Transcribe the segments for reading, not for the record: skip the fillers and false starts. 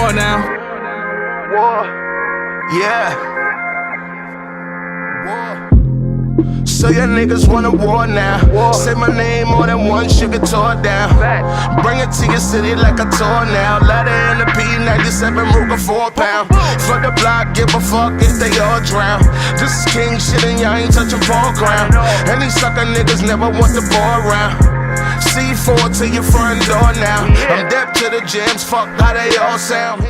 war now. War. Yeah. War. So your niggas want a war now. Say my name more than once, you get tore down. Bring it to your city like a tour now. Ladder in the P97 Ruger 4 pound. For the block, give a fuck if they all drown. This is king shit and y'all ain't touching ball ground. And these sucker niggas never want the ball around. C4 to your front door now. I'm deaf to the jams, fuck how they all sound.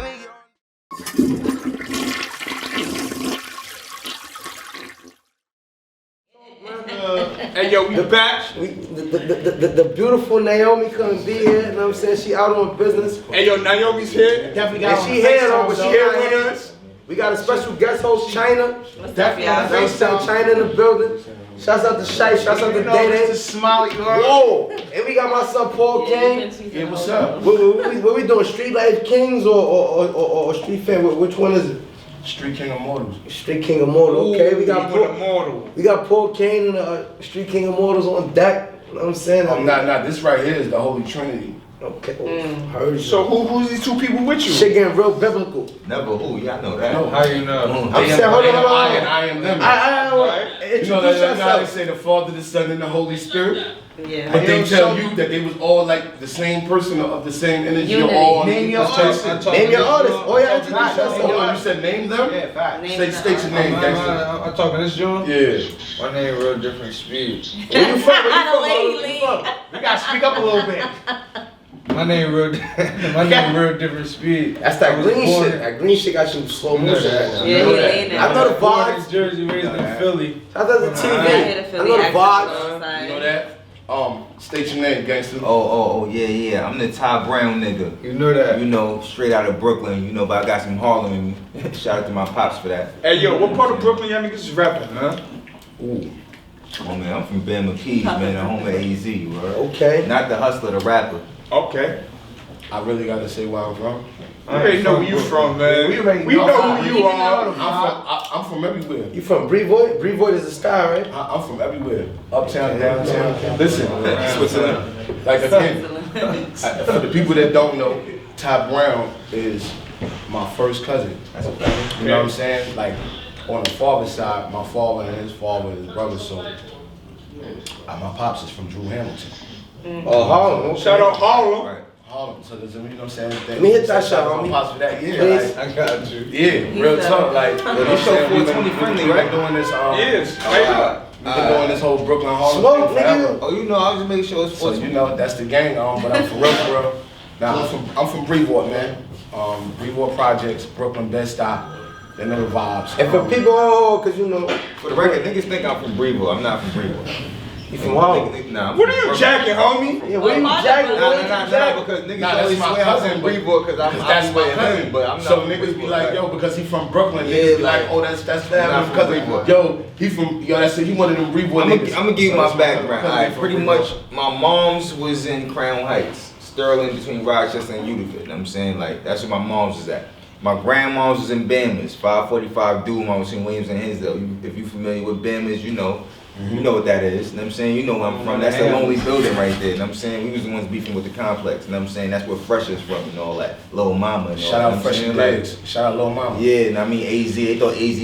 Hey yo, we back. The beautiful Naomi couldn't be here, you know what I'm saying? She out on business. Hey yo, Naomi's here. Definitely got she here though, but she here with us. We got a special guest host, China. Definitely China in the building. Shouts out to Shai, shouts out to Day. Smiley, you heard? Whoa! And we got my son Paul King. Yeah, what's up? What we doing? Street Life Kings or Street Fan? Which one is it? Street King Immortals. Street King Immortal. Okay, we got Immortal. We got Paul Kane and Street King Immortals on deck. You know what I'm saying? Nah, this right here is the Holy Trinity. Okay. Heard so who's these two people with you? Shit getting real biblical. Never who, y'all know that. How you know? I'm saying, hold on. I am them. You know how they say the Father, the Son, and the Holy Spirit? Yeah. But they tell you that they was all like the same person of the same energy. All name your artist. Name your artist. Oh yeah, introduce yourself. You said name them? Yeah, fact. State your name, gangster. I'm talking this joint? Yeah. My name real different speed. Where you from? Where you from? We gotta speak up a little bit. My name real different speed. That's that green shit. That green shit got you slow motion right now. Yeah, I know the vibes. in Jersey, raised in Philly. Shout out to TV. I know the vibes. You know that? State your name, gangster. Oh, yeah. I'm the Ty Brown nigga. You know that? You know, straight out of Brooklyn, you know, but I got some Harlem in me. Shout out to my pops for that. Hey yo, what part of Brooklyn y'all niggas is rapping, huh? Ooh. Oh man, I'm from Bama Keys, man, the home of AZ, right? Okay. Not the hustler, the rapper. Okay. I really gotta say where I'm from. I already know where you from, man. We know who you are. I'm from everywhere. You from Brevoort? Brevoort is a style, right? I'm from everywhere. Uptown, downtown. Listen, Switzerland. Like again, for the people that don't know, Ty Brown is my first cousin. That's a fact. You know what I'm saying? Like on the father's side, my father and his father and his brother. So my pops is from Drew Hamilton. Oh, Harlem. Okay. Shout out Harlem. Right. Harlem. So there's, you know what I'm saying? Let me hit that shot, homie. My pops for that. Yeah. Please. Like, I got you. yeah, real talk. Like, you know what I'm saying? We've been doing this. Yes. We've been doing this whole Brooklyn Harlem Smoke, thing forever. nigga. Oh, you know, I was just making sure it's So sports. you know that's the gang but I'm for real. Now I'm from Brevoort, man. Brevoort Projects, Brooklyn, Bed-Stuy. They know the vibes. And for people, cause you know, For the record, niggas think I'm from Brevoort. I'm not from Brevoort. you from Harlem. Nah, I'm What from are you Brooklyn. jacking, homie? Yeah, where you jacking? Nah, because niggas Nah, that's always my swear I'm cousin, from Brevoort because I'm that's my with cousin. him, but I'm not So from niggas be Brevoort, like, right? yo, because he from Brooklyn, Yeah, niggas be like, like, oh, that's not family. from Cousin. Brevoort. Yo, that's it. He one of them Brevoort I'm niggas. gonna give you So my that's background. cousin Alright, from pretty Brevoort. much, my mom's was in Crown Heights, Sterling, between Rochester and Utica. You know what I'm saying? Like, that's where my mom's is at. My grandma's was in Bama's, 545 Doom, between Williams and Hinsdale. If you familiar with Bama's, you know. You know what that is, you know what I'm saying? You know where I'm from. That's the lonely building right there, you know what I'm saying? We was the ones beefing with the complex, you know what I'm saying? That's where Fresh is from and all that. Lil Mama and all Shout that. out Fresh and Legs. Shout out Lil Mama. Yeah, and I mean AZ, they thought AZ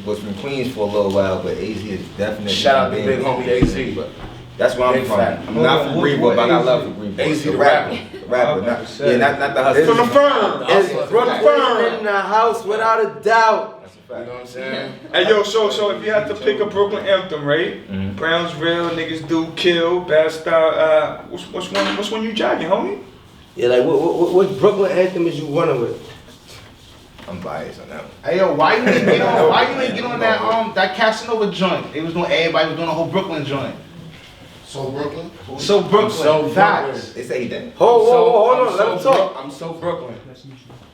was from Queens for a little while, but AZ is definitely. Shout out to big homie AZ. But that's where I'm Big from. fact. I'm not from Brevoort, but I got love for Brevoort. AZ the rapper. Rapper, not the hustler. From the firm. It's Brooklyn in the house without a doubt. You know what I'm saying? Hey yo, so if you had to pick a Brooklyn anthem, right? Brown's real, niggas do kill, bad style. Which one you jacking, homie? Yeah, like what Brooklyn anthem is you running with? I'm biased on that one. Hey yo, why you ain't get on that Casanova joint? Everybody was doing a whole Brooklyn joint. So Brooklyn? So Brooklyn, So facts. They say that. Hold on, let him talk. I'm so Brooklyn.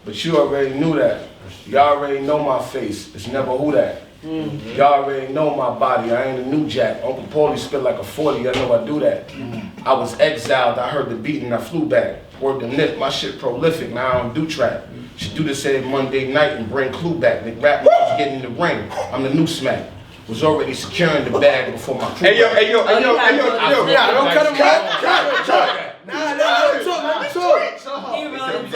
But you already knew that. Y'all already know my face. It's never who that. Y'all already know my body. I ain't a new jack. Uncle Paulie spit like a 40. I know I do that. I was exiled. I heard the beat and I flew back. Word the nip. My shit prolific. Now I don't do trap. Should do this every Monday night and bring Clue back. Nigga rap was getting in the ring. I'm the new smack. Was already securing the bag before my crew. Hey yo. Nah, don't cut him off. Nah, let him talk.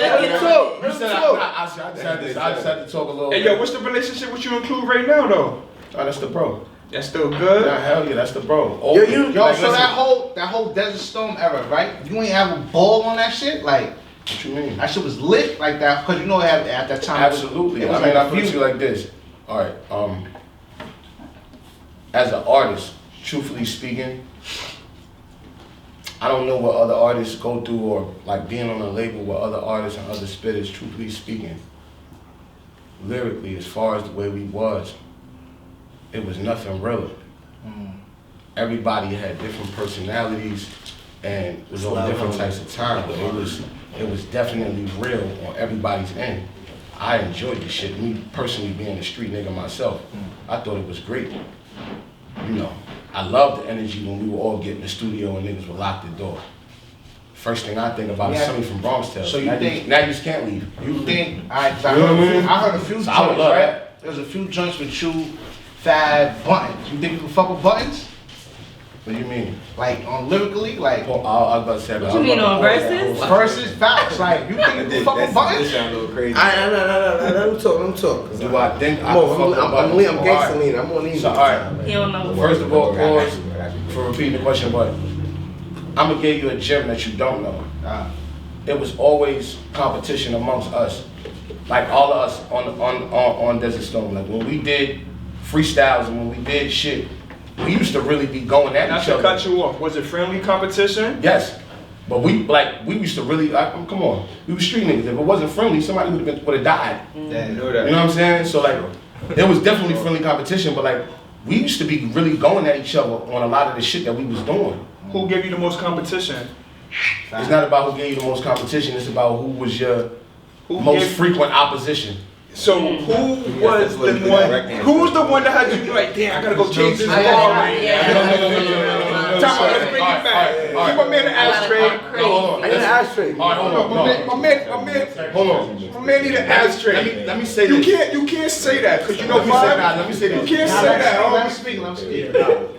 just had to talk a little Hey, bit. yo, what's the relationship with you and Clue right now, though? Oh, that's the bro. That's still good? Nah, hell yeah, that's the bro. Yo, Like, so listen, that whole Desert Storm era, right? You ain't have a ball on that shit, like. What you mean? That shit was lit like that, cause you know at that time. Absolutely. It was I mean, like I put it to you like this. All right. As an artist, truthfully speaking, I don't know what other artists go through or like being on a label with other artists and other spitters. Truthfully speaking, lyrically, as far as the way we was, it was nothing real. Everybody had different personalities and was on different types of time, but it was definitely real on everybody's end. I enjoyed the shit. Me personally being a street nigga myself, I thought it was great. You know, I loved the energy when we would all get in the studio and niggas would lock the door. First thing I think about is somebody from Bronx Tales. So you think now you just can't leave. You think? I heard a few joints, I would love right? that. There's a few joints with you, Fab, Buttons. You think you can fuck with Buttons? What do you mean? Like on lyrically, like. Well, I was about to say. What you mean on verses? Versus facts, like you think you can fuck with Buttons? This sound a little crazy. Let him talk. Do I think I I'm can fuck with Buttons? I'm gangster lean. I'm on these. So, all right. He don't know. First of all, pause for repeating the question, but I'm gonna give you a gem that you don't know. It was always competition amongst us, like all of us on Desert Storm. Like when we did freestyles and when we did shit, we used to really be going at Not each to other. cut you off, was it friendly competition? Yes, but we used to really come on. We were street niggas. If it wasn't friendly, somebody would have died. Yeah, know You that. know what I'm saying? So like, it was definitely friendly competition, but like we used to be really going at each other on a lot of the shit that we was doing. Who gave you the most competition? It's not about who gave you the most competition. It's about who was your most frequent opposition. So who was the one? Who was the one that had you be like, damn, I gotta go change this ball? Time out, let's bring it back. Keep my man an ashtray. Hold on. I need an ashtray. All right, hold on. My man need an ashtray. Let me say You this. can't say that, cause you know Let why? me say You this. can't say that. Let me speak.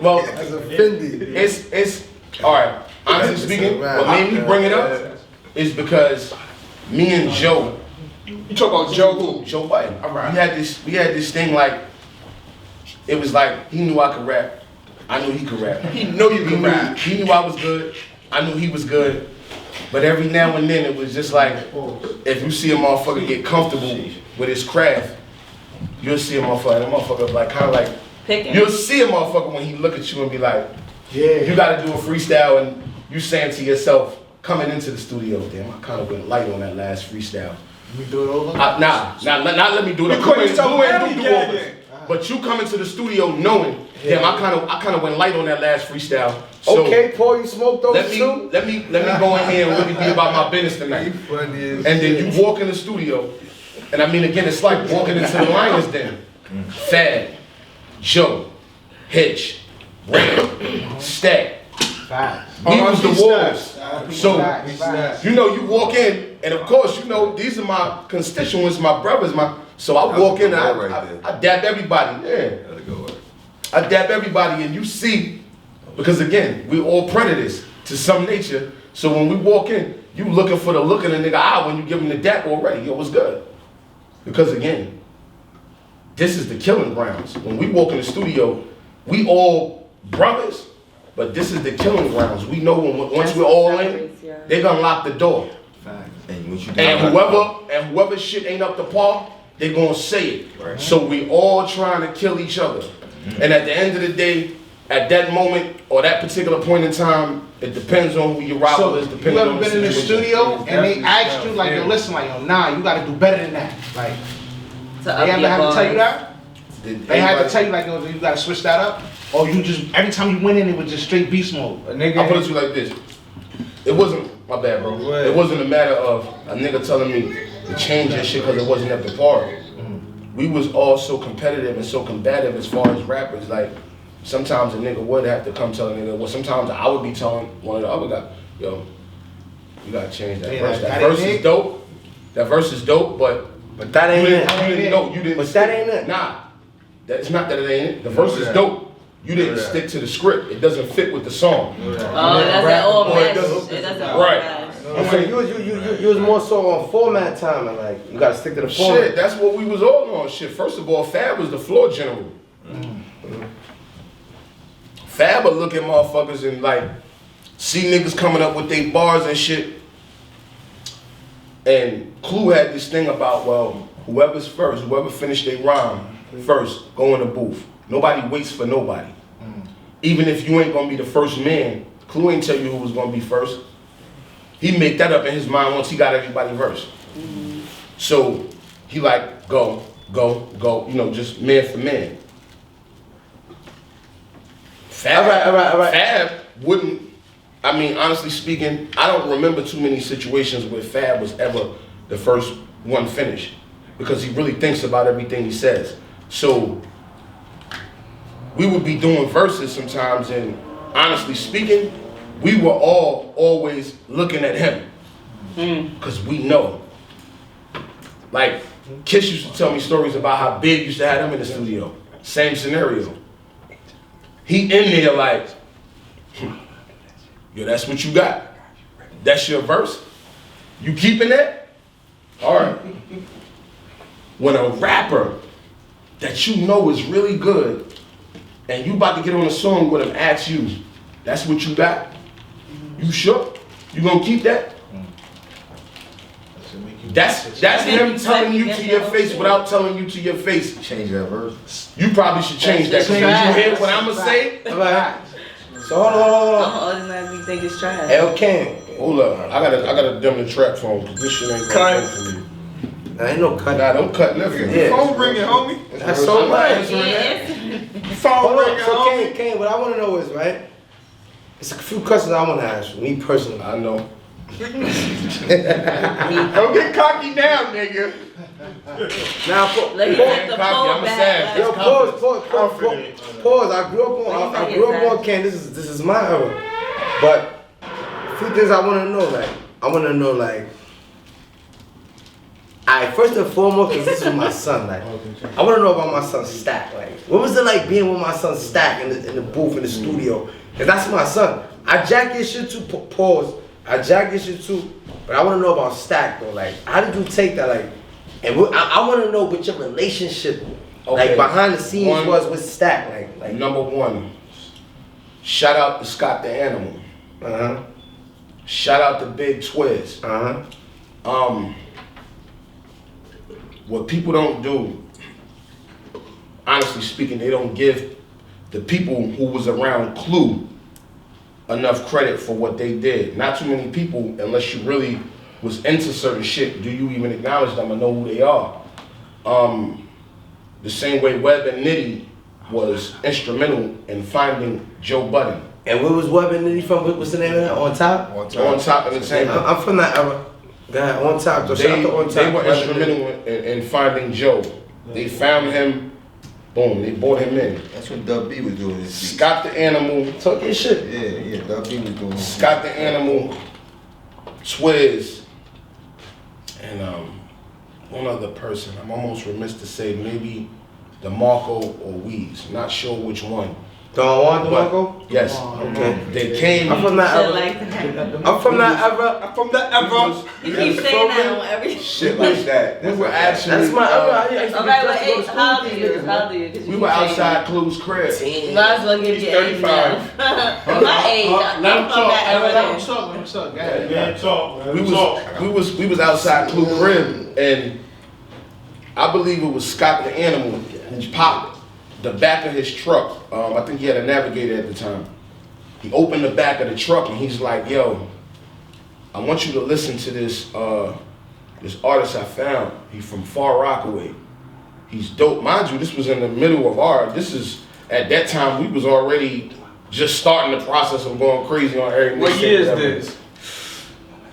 Well, That's offended. it's all right. Honestly speaking, what made me bring it up is because me and Joe. You talk about Joe who? Joe Biden. We had this thing like, it was like he knew I could rap. I knew he could rap. He know you can rap. He knew I was good. I knew he was good. But every now and then it was just like, if you see a motherfucker get comfortable with his craft, you'll see a motherfucker. That motherfucker like kind of like, Picking. you'll see a motherfucker when he look at you and be like, yeah, you got to do a freestyle, and you saying to yourself coming into the studio, damn, I kind of went light on that last freestyle. We do it over? Nah, let me do it. You couldn't tell Blue ain't Andy do do-overs. gagging. But you come into the studio knowing, damn, I kind of went light on that last freestyle. So Okay, Paul, you smoked those too? let me go in here and really be about my business tonight. And then you walk in the studio, and I mean again, it's like walking into the Lions Den. Fad, Joe, Hitch, Ram, Stack. We was the wolves. So you know, you walk in, and of course, you know, these are my constituents, my brothers, so I walk in, I dap everybody. Yeah. I dap everybody, and you see, because again, we all predators to some nature. So when we walk in, you looking for the look in the nigga eye when you give him the dap already. Yo, what's good? Because again, this is the killing grounds. When we walk in the studio, we all brothers, but this is the killing grounds. We know once we're all in, they gonna lock the door. And whoever shit ain't up to par, they gonna say it. Right. So we all trying to kill each other. Mm-hmm. And at the end of the day, at that moment or that particular point in time, it depends on who your rival is. You ever been in the studio and they asked you like, yo, listen, like, yo, nah, you gotta do better than that. Like, they ever have to tell you that? They had to tell you like, yo, you gotta switch that up? Or you just, every time you went in, it was just straight beast mode? I'll put it to you like this. It wasn't, my bad, bro. It wasn't a matter of a nigga telling me to change that shit because it wasn't at the party. We was all so competitive and so combative as far as rappers. Like, sometimes a nigga would have to come tell a nigga, well, sometimes I would be telling one of the other guys, yo, you gotta change that verse. That verse is dope. That verse is dope, but that ain't it. You didn't know. You didn't. But that ain't it. Nah, it's not that it ain't it. The verse is dope. You didn't stick to the script. It doesn't fit with the song. Oh, it doesn't all match. It doesn't all Right. match. So you was more so on format time, and like you gotta stick to the format. Shit, that's what we was all on. Shit, first of all, Fab was the floor general. Fab would look at motherfuckers and like see niggas coming up with their bars and shit. And Clue had this thing about, well, whoever's first, whoever finished their rhyme first, go in the booth. Nobody waits for nobody. Even if you ain't gonna be the first man, Clue ain't tell you who was gonna be first. He made that up in his mind once he got everybody versed. So he like, go, you know, just man for man. Fab, All right. Fab wouldn't, I mean, honestly speaking, I don't remember too many situations where Fab was ever the first one finished because he really thinks about everything he says. So we would be doing verses sometimes, and honestly speaking, we were all always looking at him because we know. Like, Kiss used to tell me stories about how Big used to have him in the studio. Same scenario. He in there like, yo, that's what you got. That's your verse. You keeping that? All right. When a rapper that you know is really good and you about to get on a song with him asks you, that's what you got? You sure? You gonna keep that? That's him telling you to your face without telling you to your face. Change that verse. You probably should change that. Cause you hear what I'ma say? Right. So hold on. I'm automatically think it's trash. El King. Hold up. I gotta dim the track phone because this shit ain't gonna work for me. There ain't no cut. Nah, don't cut nothing. Yeah. Phone ringing, homie. That's so much. Phone Hold ringing, on. So homie. Kane, what I want to know is, right? It's a few questions I want to ask you, me personally. I know. Don't get cocky now, nigga. Now, Let me Pause, take the copy, phone I'm back. sad. yo, Confident. pause. I grew up on Kane. This is my era. But a few things I want to know, like, alright, first and foremost, because this is my son, like, I want to know about my son Stack. Like, what was it like being with my son Stack in the booth in the studio? Because that's my son. I jack your shit too. Pause. I jack your shit too. But I want to know about Stack, though. Like, how did you take that? Like, and I want to know what your relationship, like, behind the scenes was with Stack. Like number one, shout out to Scott the Animal. Shout out to Big Twiz. What people don't do, honestly speaking, they don't give the people who was around Clue enough credit for what they did. Not too many people, unless you really was into certain shit, do you even acknowledge them and know who they are. The same way Webb and Nitty was instrumental in finding Joe Budden. And where was Webb and Nitty from? What's the name of that? On Top? On Top Entertainment. I'm from that era. God, On Top. So shout out to On Top. They were instrumental in finding Joe. They found him. Boom, they brought him in. That's when Dub B was doing this. Scott the Animal. Talk your shit. Yeah, Dub B was doing this. Scott the Animal, Twiz, and one other person. I'm almost remiss to say maybe DeMarco or Weez. Not sure which one. Don Juan But- DeMarco? Yes. Okay. They came. I'm from that Shit era. like that. I'm from that era. I'm from the ever. You keep saying that on every. Shit like that. We were actually. That's my era. I used to Okay, be but dressed to go to hey, school how with old are these you? niggas, How old are you? 'Cause We you were saying- outside Clue's crib. Might as well give you 35. My age. I'm from that era. Let him talk. Go ahead. Man, talk. We was outside Clue crib, and I believe it was Scott the Animal who popped the back of his truck. I think he had a Navigator at the time. He opened the back of the truck and he's like, "Yo, I want you to listen to this this artist I found. He's from Far Rockaway. He's dope. Mind you, this was in the middle of this is at that time we was already just starting the process of going crazy on every What mixtape, year is whatever. this?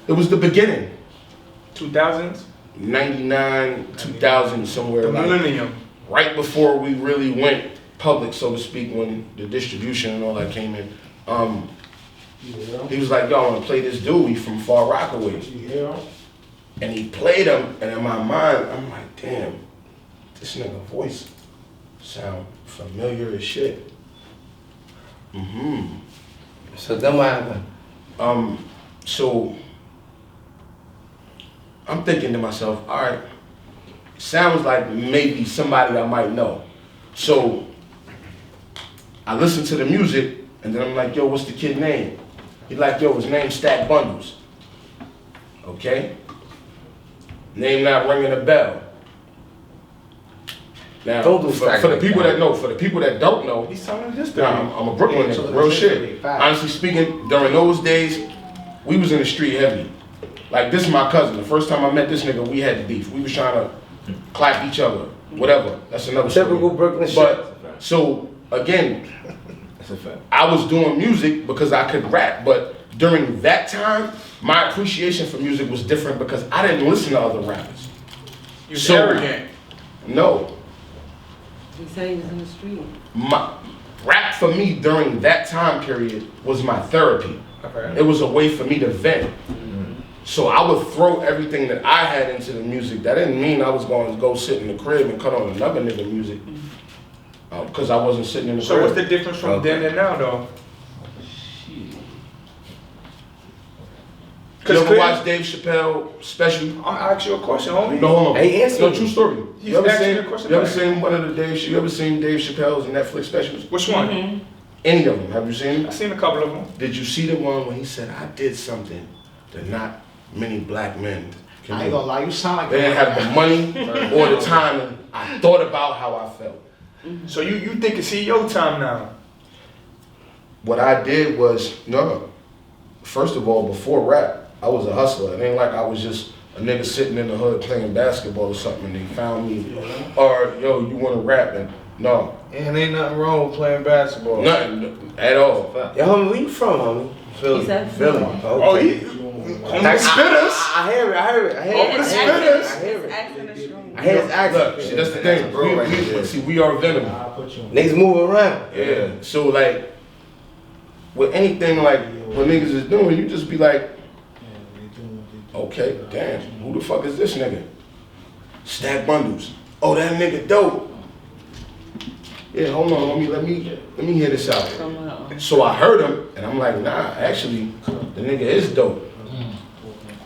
It was the beginning. 2000s? 99, 2000, somewhere The like millennium. right before we really went public, so to speak, when the distribution and all that came in. He was like, "Yo, I want to play this dude. He's from Far Rockaway." And he played him, and in my mind, I'm like, "Damn, this nigga voice sound familiar as shit." So then what happened? So I'm thinking to myself, all right, sounds like maybe somebody I might know. So I listen to the music, and then I'm like, yo, what's the kid name? He's like, yo, his name's Stack Bundles. Okay? Name not ringing a bell. Now, Don't do for Stack the like people that. that know, for the people that don't know, He's telling his I'm a Brooklyn Yeah, so nigga, real it's shit. history, fact. Honestly speaking, during those days, we was in the street heavy. Like, this is my cousin. The first time I met this nigga, we had beef. We was trying to clap each other, whatever. That's another Typical story. Brooklyn shit. But, so, again, That's a fact. I was doing music because I could rap, but during that time, my appreciation for music was different because I didn't listen to other rappers. You was So- arrogant. No. He said he was in the street. My rap for me during that time period was my therapy. Okay. It was a way for me to vent. So I would throw everything that I had into the music. That didn't mean I was going to go sit in the crib and cut on another nigga music. Because I wasn't sitting in the So crib. what's the difference from then and now, though? You ever watch Dave Chappelle special? I'm asking you a question, homie. No, hold on. Hey, answer No, me. true story. He's You ever asking seen? you a question You ever back. seen one of the Dave? You ever seen Dave Chappelle's Netflix specials? Which one? Any of them? Have you seen I them? seen a couple of them. Did you see the one when he said, "I did something that not many black men can I ain't do"? gonna lie, you sound like They didn't have the money or the time, and I thought about how I felt. So you think it's your time now? What I did was, no. First of all, before rap, I was a hustler. It ain't like I was just a nigga sitting in the hood playing basketball or something and they found me. Or, yo, you wanna rap? And no, And ain't nothing wrong with playing basketball. nothing at all. Yo, homie, where you from, homie? He said Philly. Oh, Okay. on the spitters. I hear it, I hear it, I hear it. Over the I hear it, spitters. I hear it. Accent is strong. I hear his accent. Look, see, that's the thing. Bro, right there. See, we are venom. Niggas move around. Yeah. So like, with anything like what niggas is doing, you just be like, okay, damn, who the fuck is this nigga? Stack Bundles. Oh, that nigga dope. Yeah, hold on, homie. Let me hear this out. So I heard him, and I'm like, nah, actually, the nigga is dope.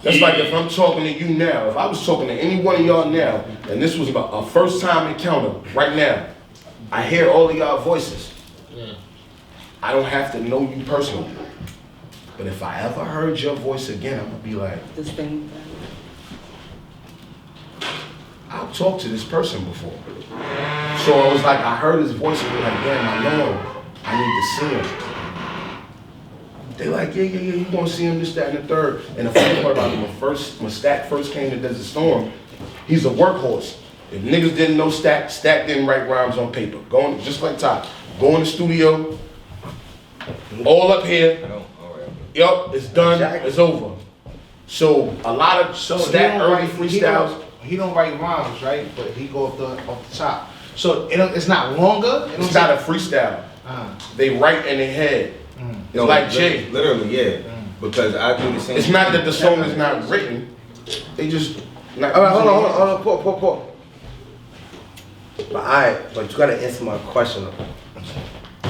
That's like if I'm talking to you now. If I was talking to any one of y'all now, and this was a first time encounter right now, I hear all of y'all voices. I don't have to know you personally. But if I ever heard your voice again, I'm gonna be like, This thing. I've talked to this person before. So I was like, I heard his voice and be like, damn, I know him. I need to see him. They like, yeah, you gonna see him, this, that, and the third. And the funny part about him, when Stack first came to Desert Storm, he's a workhorse. If niggas didn't know Stack didn't write rhymes on paper. Going, just like Todd. Go in the studio, all up here, yup, it's done, it's over. So a lot of Stack early freestyles. He don't write rhymes, right? But he go off the top. So it's not longer. It's not a freestyle. They write in their head. It's like Jay. Literally, yeah. Because I do the same. It's not that the song is not written. They just not. All right, hold on, pause. But you gotta answer my question.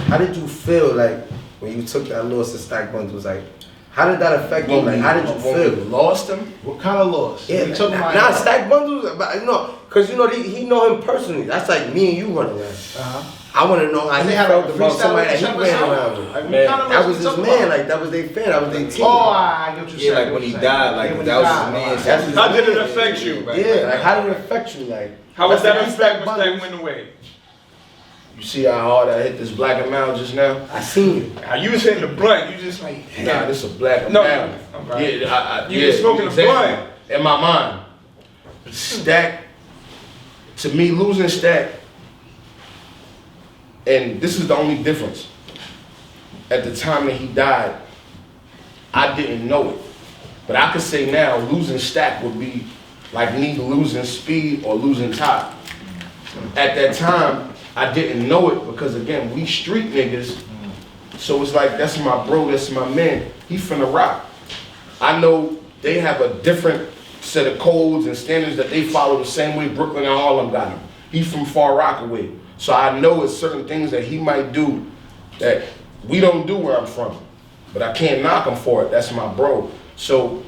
How did you feel like when you took that loss to Stack Bundles? Like, how did that affect you? Like, how did you When we feel? lost him? What kind of loss? Yeah, We talking about nah, Stack Bundles, but cause he know him personally. That's like me and you running around. I want to know how he They had felt a about freestyle somebody that with he each ran other? around with. Like, what Man, kind of That loss was we his talking man, about? like that was their fan, that was their team. Oh, I get what you're saying. Yeah, like when he died, like that was his man. That's his How did it man. affect you? Yeah, like how did it affect you? Like How was that that's affect when Bundles. Stack went away? You see how hard I hit this black amount just now? I seen you. How you was hitting the blunt, you just like, Nah, this is a black No, amount. okay. Yeah, You was smoking a blunt. In my mind. Stack, to me, losing Stack, and this is the only difference. At the time that he died, I didn't know it. But I could say now, losing Stack would be like me losing Speed or losing Top. At that time, I didn't know it because again, we street niggas. So it's like, that's my bro, that's my man. He finna rock. I know they have a different set of codes and standards that they follow the same way Brooklyn and Harlem got him. He from Far Rockaway. So I know it's certain things that he might do that we don't do where I'm from. But I can't knock him for it, that's my bro. So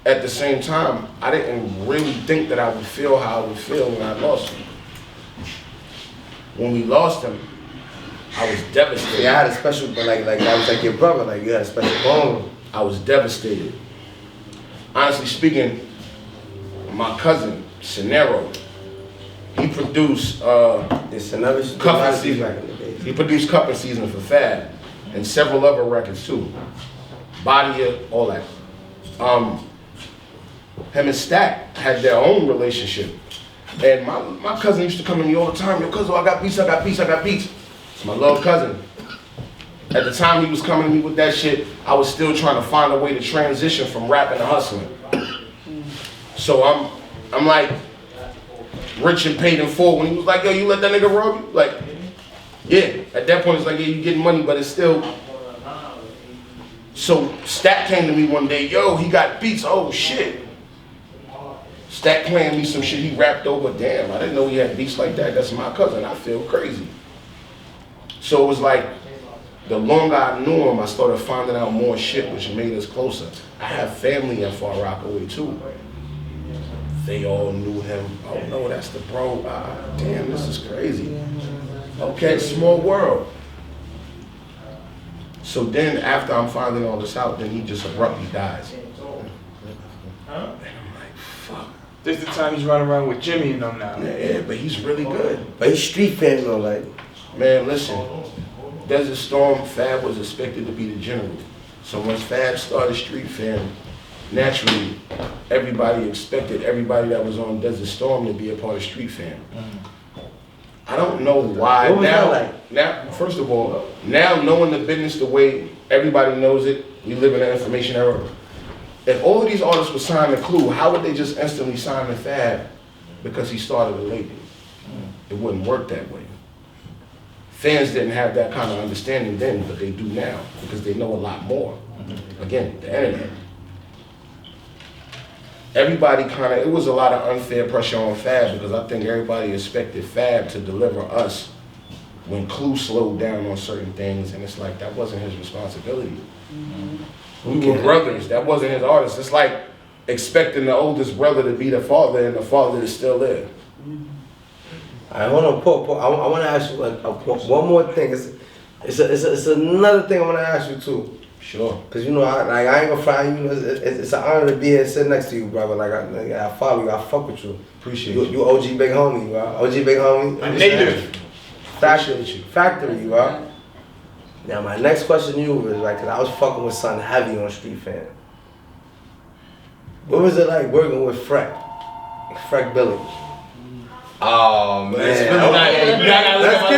at the same time, I didn't really think that I would feel how I would feel when I lost him. When we lost him, I was devastated. Yeah, I had a special, but like that was like your brother, like you had a special bond. I was devastated. Honestly speaking, my cousin, Cenero, he produced Cuffin' Season. He produced Cuffin' Season for Fab and several other records too. Body, all that. Him and Stack had their own relationship. And my cousin used to come to me all the time, yo, cousin, I got beats. It's my little cousin. At the time he was coming to me with that shit, I was still trying to find a way to transition from rapping to hustling. So I'm like rich and paid in full. When he was like, yo, you let that nigga rob you? Like, yeah. At that point it's like, yeah, you getting money, but it's still. So Stack came to me one day, yo, he got beats, oh shit. Stack playing me some shit he rapped over, damn, I didn't know he had beats like that, that's my cousin, I feel crazy. So it was like, the longer I knew him, I started finding out more shit which made us closer. I have family in Far Rockaway too. They all knew him, oh no, that's the bro, damn, this is crazy. Okay, small world. So then after I'm finding all this out, then he just abruptly dies. And I'm like, fuck. This the time he's running around with Jimmy and them now. Yeah, but he's really good. But he's street fan though, like. Man, listen. Desert Storm, Fab was expected to be the general. So once Fab started Street Fam, naturally, everybody expected everybody that was on Desert Storm to be a part of Street Fam. I don't know why. What was that like? Now, first of all, now knowing the business the way everybody knows it, we live in an information era. If all of these artists were signed to Clue, how would they just instantly sign to Fab because he started a label? It wouldn't work that way. Fans didn't have that kind of understanding then, but they do now because they know a lot more. Again, the internet. Everybody it was a lot of unfair pressure on Fab because I think everybody expected Fab to deliver us when Clue slowed down on certain things, and it's like, that wasn't his responsibility. We were brothers, that wasn't his artist. It's like expecting the oldest brother to be the father and the father is still there. All right, hold on, Paul. I want to ask you one more thing. It's another thing I want to ask you too. Sure. Cause you know, I ain't gonna fry you. Know, it's an honor to be here, sitting next to you, brother. Like I follow you, I fuck with you. Appreciate you. You OG big homie, bro. OG big homie. A native. Factory, you, bro. Now my next question to you is like, cause I was fucking with son heavy on Street Fam. What was it like working with Freck Billy? Oh man, Let's get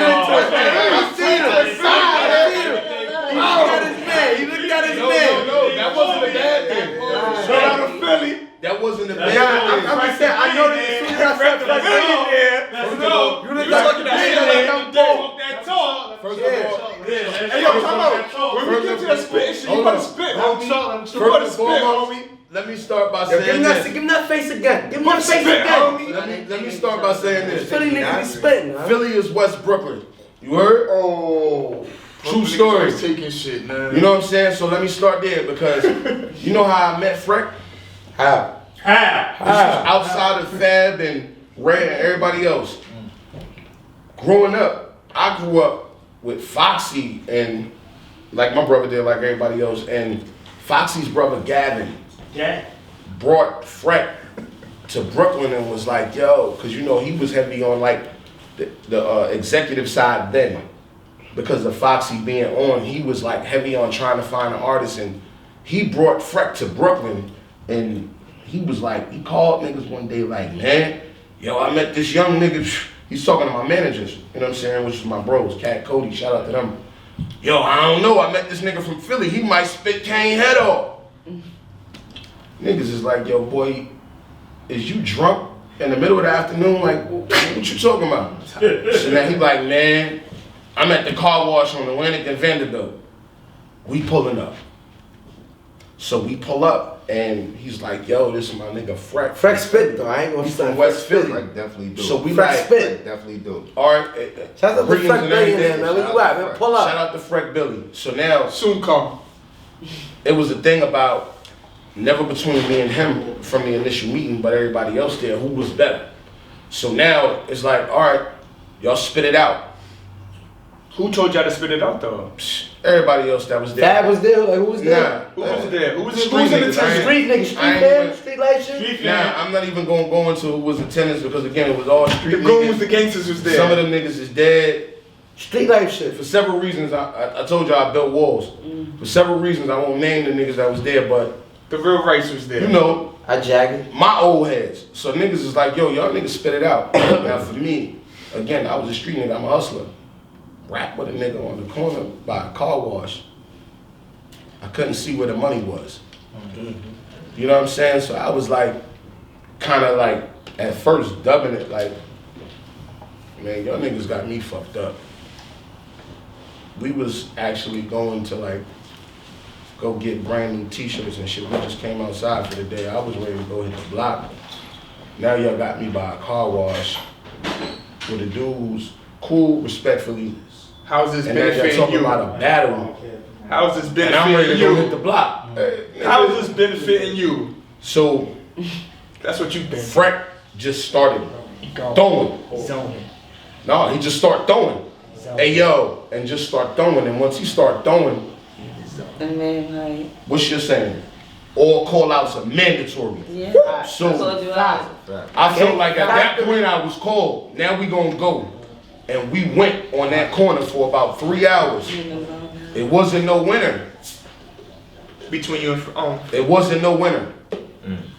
into it, man. I seen him. He looked at his man. No, that wasn't a bad thing. Shout out to Philly. That wasn't a bad Yeah, I'm just saying, I know that as soon as I said Freck Billy, Let's go. you look like I'm dope. That talk. First of all, Hey, yo, come on. When we get to the spit shit, you better spit, homie. You better spit, homie. let me start by Yo, saying give him that face again. Give him that face spit, again. homie. Let me start by saying this. Philly niggas be spitting, huh? Philly is West Brooklyn. You heard? Oh. True story. Taking shit, man. You know what I'm saying? So let me start there because you know how I met Freck? How? This was outside of Fab and Ray and everybody else. Growing up, I grew up with Foxy and like my brother did, like everybody else, and Foxy's brother Gavin brought Freck to Brooklyn and was like, yo, because you know he was heavy on like the executive side then. Because of Foxy being on, he was like heavy on trying to find an artist, and he brought Freck to Brooklyn, and he was like, he called niggas one day like, man, yo, I met this young nigga. He's talking to my managers, you know what I'm saying, which is my bros, Cat Cody, shout out to them. Yo, I don't know, I met this nigga from Philly, he might spit Kane head off. Niggas is like, yo, boy, is you drunk in the middle of the afternoon? Like, what you talking about? So now he like, man, I'm at the car wash on Atlantic and Vanderbilt. We pulling up. So we pull up, and he's like, yo, this is my nigga Freck. Freck spit though, I ain't gonna He's stand from West Philly. Like definitely do. So we Freck like, spit. Definitely do. alright. Shout out to greetings Freck and Billy, everything. man. Where you at, man? Pull up. Shout out to Freck Billy. So now, Soon come. it was a thing about never between me and him from the initial meeting, but everybody else there who was better. So now it's like, all right, y'all spit it out. Who told y'all to spit it out though? Everybody else that was there. Dad was there. Like who was there? Nah. Who was there? Who was in Street niggas, attendance? Street niggas, street I ain't fan, even- street light shit. Street Nah, fan. I'm not even gonna go into who was attendance because again, it was all street The niggas. goons, the gangsters was there. Some of them niggas is dead. Street life shit. For several reasons, I told y'all I built walls. For several reasons, I won't name the niggas that was there, but The real rights was there. you know, I jagged. my old heads. So niggas is like, yo, y'all niggas spit it out. Now for me, again, I was a street nigga, I'm a hustler. Rap with a nigga on the corner by a car wash. I couldn't see where the money was. You know what I'm saying? So I was like, kind of like, at first dubbing it like, man, y'all niggas got me fucked up. We was actually going to like, go get brand new t-shirts and shit. We just came outside for the day. I was ready to go hit the block. Now y'all got me by a car wash with the dudes, cool, respectfully. How's this And now y'all benefiting talking you? about a battle. How's this And I'm ready benefiting to go hit you? the block. How is this benefiting you? So That's what you think. Freck just started throwing. No, he just started throwing. Hey yo, and just start throwing. And once he start throwing, And then, like, what's your saying? All call outs are mandatory. yeah. I So told you I. I felt like at that point I was called. Now we gonna go. And we went on that corner for about 3 hours. It wasn't no winner. Between you and It wasn't no winner.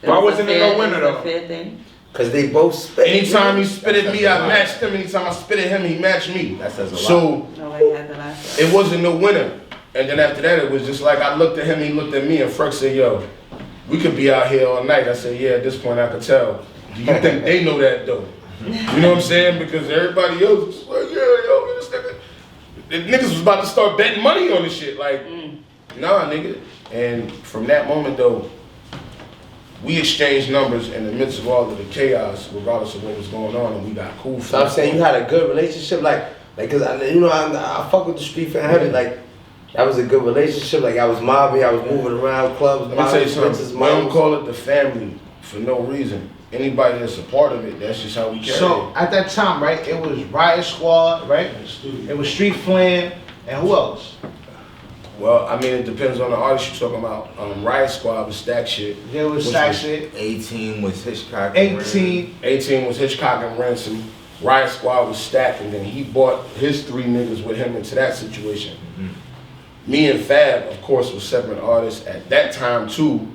Why wasn't there no winner though? Fair thing. Cause they both spit. Anytime he spit at me, I matched him. Anytime I spit at him, he matched me. That says a lot. So Nobody had the last. it wasn't no winner. And then after that, it was just like I looked at him, he looked at me, and Freck said, yo, we could be out here all night. I said, yeah, at this point I could tell. Do you think they know that though? You know what I'm saying? Because everybody else was like, yeah, yo, this nigga. The niggas was about to start betting money on this shit. Like, nah, nigga. And from that moment though, we exchanged numbers in the midst of all of the chaos, regardless of what was going on, and we got cool. So I'm saying you had a good relationship, like, cause I fuck with the street fan heavy, like. That was a good relationship. Like I was mobbing, I was moving around clubs. Let me tell you something. bitches, We don't moms. call it the family for no reason. Anybody that's a part of it, that's just how we carry So it. at that time, right, it was Riot Squad, right? It was Street Flan, and who else? Well, I mean, it depends on the artist you're talking about. Riot Squad was Stack Shit. There was Which Stack was- Shit. 18 was Hitchcock. and 18. 18 was Hitchcock and Ransom. Riot Squad was Stack, and then he brought his 3 niggas with him into that situation. Me and Fab, of course, was separate artists. At that time, too,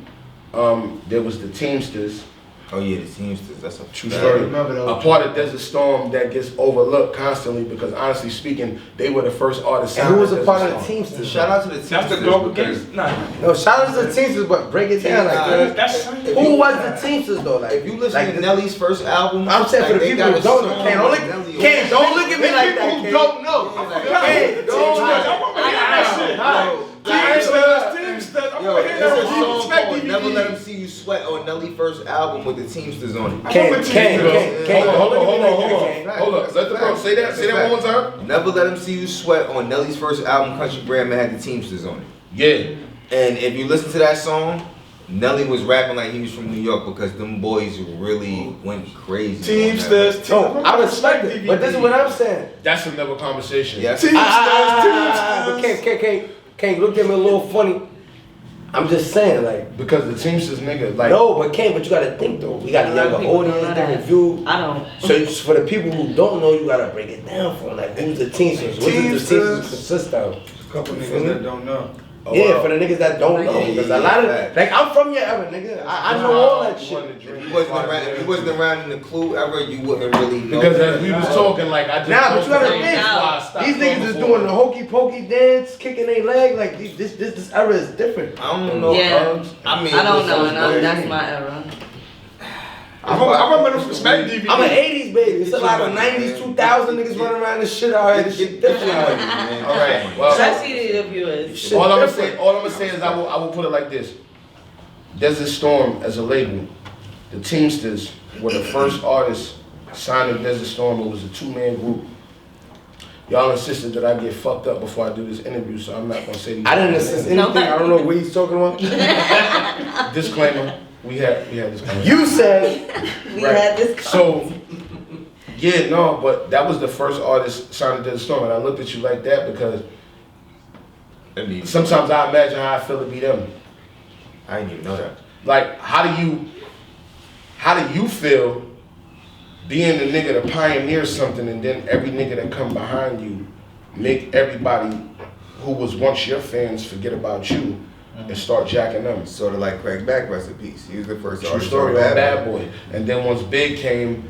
there was the Teamsters. Oh yeah, the Teamsters. That's a True fact. story. remember those. A part of Desert Storm that gets overlooked constantly because honestly speaking, they were the first artists. And who was signed a to part Desert of the Storm. Teamsters? Shout out to the Teamsters. That's the dog because- against. Nah. No, shout out to the Teamsters, but break it down. Like, That's who was the Teamsters though? Like, If you listen like to Nelly's first album, I'm saying for the they people got who a don't know, song Kane, don't with look, Nelly on Kane, it. don't look at me like that. People who Kane. don't know. Kane, Yo, there's a song called Never Let Him See You Sweat on Nelly's first album with the Teamsters on it. Kane, Hold on. Let the bro say that one more time. Never Let Him See You Sweat on Nelly's first album, Country Grammar, had the Teamsters on it. Yeah. And if you listen to that song, Nelly was rapping like he was from New York because them boys really went crazy. Teamsters. No, I respect it, but this is what I'm saying. That's another conversation. Yes. But Kane, look at me a little funny. I'm just saying, like, Because the Teamsters nigga, like, no, but Kane, but you gotta think though. We got a younger audience, different view. I don't. So it's for the people who don't know, you gotta break it down for them. Like, who's the Teamsters? What does the Teamsters consist of? A couple niggas that don't know. Yeah, for the niggas that don't know, because a lot of Yeah. like I'm from your era, nigga. I know all that shit. If you wasn't around in the Clue era, you wouldn't really know. Because as we was talking, like, I just. Nah, but you gotta That's think. why I stopped These niggas is talking doing the hokey pokey dance, kicking their leg. Like this era is different. I don't know. Yeah. I mean, I don't know. it's No, that's my era. I remember them from Smack DVD. I'm an 80s baby. It's a lot of 90s, 2000 niggas running around this shit out here. This shit different out here. All right. Well, Especially the viewers. Shit all I'm different. gonna say is I will put it like this. Desert Storm as a label, the Teamsters were the first artists signed to Desert Storm. It was a 2-man group. y'all insisted that I get fucked up before I do this interview, so I'm not gonna say these. I didn't insist anything. I don't know what he's talking about. Disclaimer. We had this conversation. You said We had this. So, yeah, no, but that was the first artist signed to the storm, and I looked at you like that because sometimes I imagine how I feel to be them. I didn't even know that. Like, how do you feel being the nigga to pioneer something, and then every nigga that come behind you make everybody who was once your fans forget about you and start jacking them? Sort of like Craig Mack, rest in peace. He was the first True artist story on on Bad Boy. And then once Big came,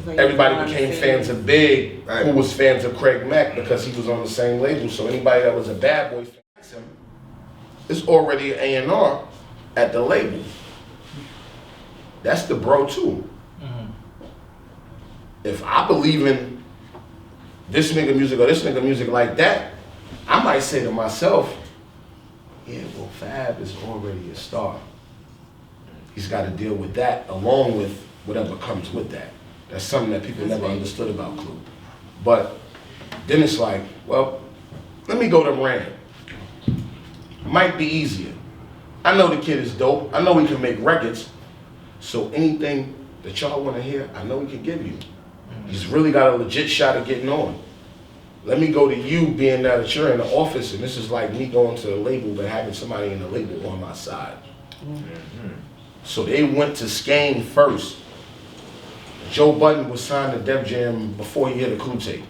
everybody became fans of Big, who was fans of Craig Mack because he was on the same label. So anybody that was a Bad Boy fan is already an A&R at the label. That's the bro too. If I believe in this nigga music or this nigga music like that, I might say to myself, yeah, well, Fab is already a star. He's got to deal with that along with whatever comes with that. That's something that people never understood about Clue. But then it's like, well, let me go to Rand. Might be easier. I know the kid is dope. I know he can make records. So anything that y'all want to hear, I know he can give you. He's really got a legit shot at getting on. Let me go to you, being that you're in the office, and this is like me going to the label but having somebody in the label on my side. So they went to Skane first. Joe Budden was signed to Def Jam before he hit a Clue tape.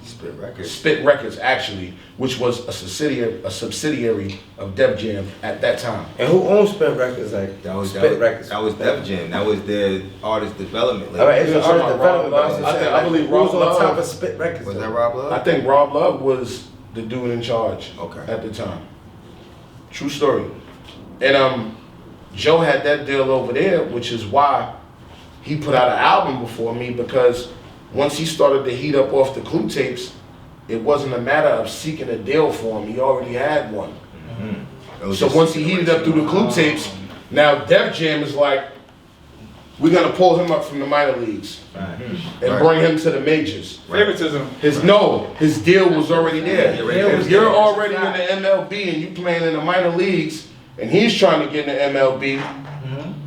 Spit Records. Spit Records, actually, which was a subsidiary of Def Jam at that time. And who owns Spit Records? Like Spit Records. That was Def Jam. That was their artist development label. All right, it's an artist development. I believe Who was Rob on top Love. of Spit Records? Was that Rob Love? I think Rob Love was the dude in charge Okay. at the time. True story. And Joe had that deal over there, which is why he put out an album before me, because once he started to heat up off the Clue tapes, it wasn't a matter of seeking a deal for him. He already had one. So once he heated up through the Clue tapes, now Def Jam is like, we're gonna pull him up from the minor leagues and bring him to the majors. Favoritism. His deal was already there. If you're already in the MLB and you playing in the minor leagues, and he's trying to get in the MLB,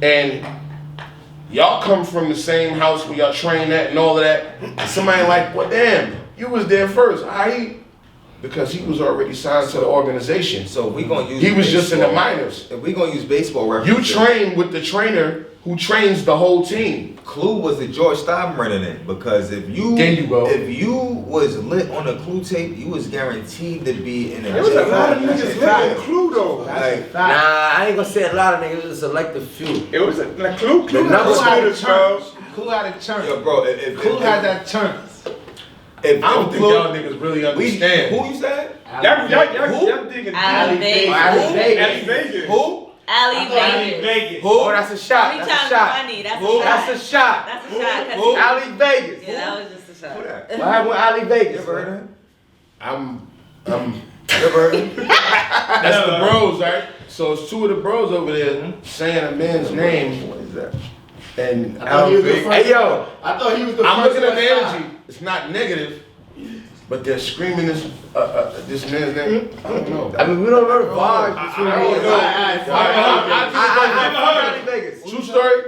and y'all come from the same house where y'all train at and all of that, somebody like, well, damn, you was there first. Because he was already signed to the organization. So we gonna use. He was just in the minors. If we gonna use baseball You references, train with the trainer who trains the whole team. Clue was the George Steinbrenner then, because if you was lit on a Clue tape, you was guaranteed to be in a. There was a lot of niggas lit on Clue though. Like, Nah, I ain't gonna say a lot of niggas. It was a selective few. It was a Clue. The numbers had a turn. Clue had a turn. yo, bro, if Clue had that turn. If I don't think Clue, y'all niggas really understand. Who you said? Y'all digging Ali deep. Vegas. Ali Vegas. Who? Ali Vegas. Who? Oh, that's a shot. He That's trying a to shot. be funny. That's a Who? shot. That's a shot. That's a shot. Who? Ali Vegas. Yeah, that was just a shot. Who that? What happened with Ali Vegas? You ever heard of him? I'm You ever heard of him? that's the bros, right? So it's two of the bros over there saying a man's name. What is that? And Hey yo, I thought he was the I'm first looking at the one energy. It's not negative, but they're screaming this man's name. I don't know. I mean we don't know the vibes between I don't know. Ali Vegas. True story.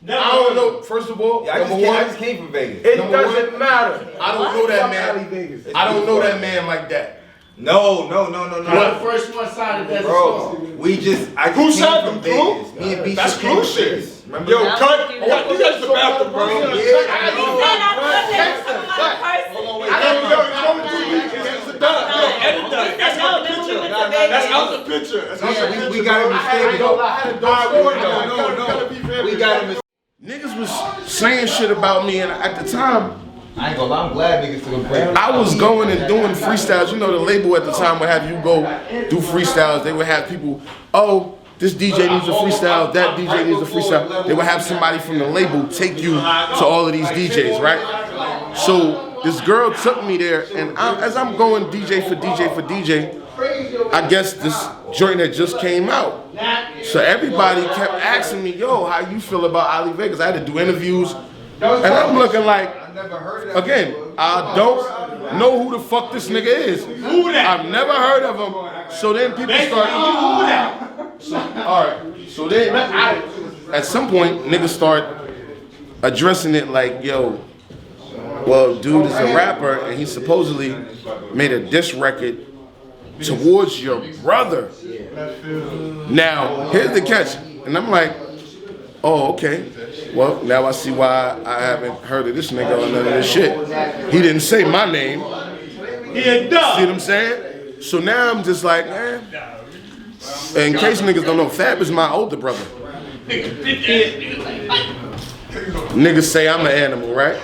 I don't know. First of all, Yeah, I number just one, came from Vegas. It Number doesn't matter. I don't know that Ali man. Vegas. I don't know that man like that. No. The first one signed that. Bro, I just Who came signed from them, Clue? Vegas. Me and B That's came Clue from shit. Vegas. Remember? Yo, That cut. was you. You guys the bathroom, bro. He said I thought they were talking about a person. I don't know. It's only 2 weeks. It's a done. Yo, edit that. That's out the picture. That's out the picture. That's out the Yeah, picture. we got him mistaken. No. We got him. Niggas was saying shit about me, and at the time, I ain't gonna lie, I'm glad niggas took a break. I was going and doing freestyles. You know, the label at the time would have you go do freestyles. They would have people, oh, this DJ needs a freestyle, that DJ needs a freestyle. They would have somebody from the label take you to all of these DJs, right? So this girl took me there, and as I'm going DJ for DJ for DJ, I guess this joint that just came out. So everybody kept asking me, yo, how you feel about Ali Vegas? I had to do interviews, and I'm looking like, never heard of that. Again, I don't know who the fuck this nigga is. I've never heard of him. So then people start. Alright, so then at some point niggas start addressing it like, yo, well, dude is a rapper and he supposedly made a diss record towards your brother. Now, here's the catch. And I'm like, oh, okay. Well, now I see why I haven't heard of this nigga or none of this shit. He didn't say my name. See what I'm saying? So now I'm just like, man. In case niggas don't know, Fab is my older brother. Niggas say I'm an animal, right?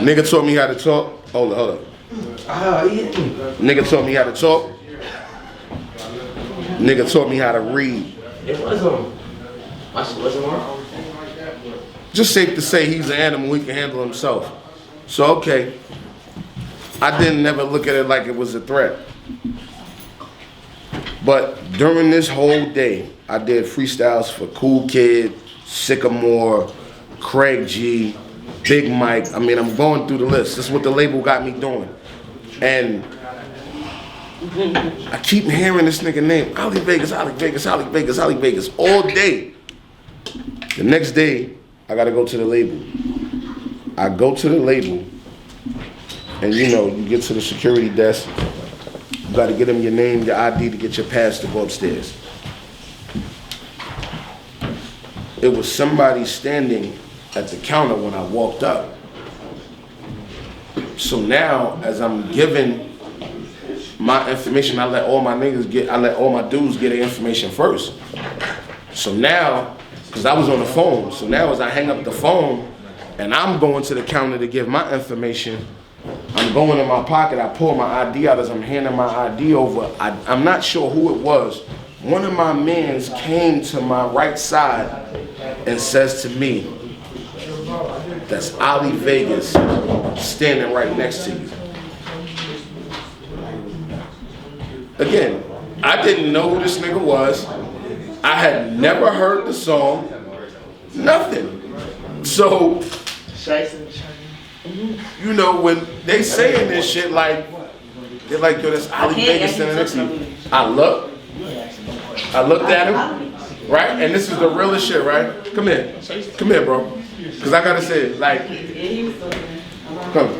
Nigga taught me how to talk. Hold up. Nigga taught me how to talk. Nigga taught me how to read. It wasn't. My shit wasn't on. Just safe to say he's an animal, he can handle himself. So okay. I didn't never look at it like it was a threat. But during this whole day, I did freestyles for Cool Kid, Sycamore, Craig G, Big Mike. I mean, I'm going through the list. This is what the label got me doing. And I keep hearing this nigga name, Ali Vegas, Ali Vegas, Ali Vegas, Ali Vegas, all day. The next day, I gotta go to the label. I go to the label, and you know, you get to the security desk, you gotta get them your name, your ID to get your pass to go upstairs. It was somebody standing at the counter when I walked up. So now, as I'm giving my information, I let all my dudes get their information first. So now, because I was on the phone, so now as I hang up the phone and I'm going to the counter to give my information, I'm going in my pocket, I pull my ID out as I'm handing my ID over. I'm not sure who it was. One of my mans came to my right side and says to me, that's Ali Vegas standing right next to you. Again, I didn't know who this nigga was. I had never heard the song, nothing. So, you know, when they saying this shit like, they're like, yo, that's Ali Vegas standing next to you. I looked at him, right? And this is the realest shit, right? Come here, bro. Cause I gotta say it, like, come.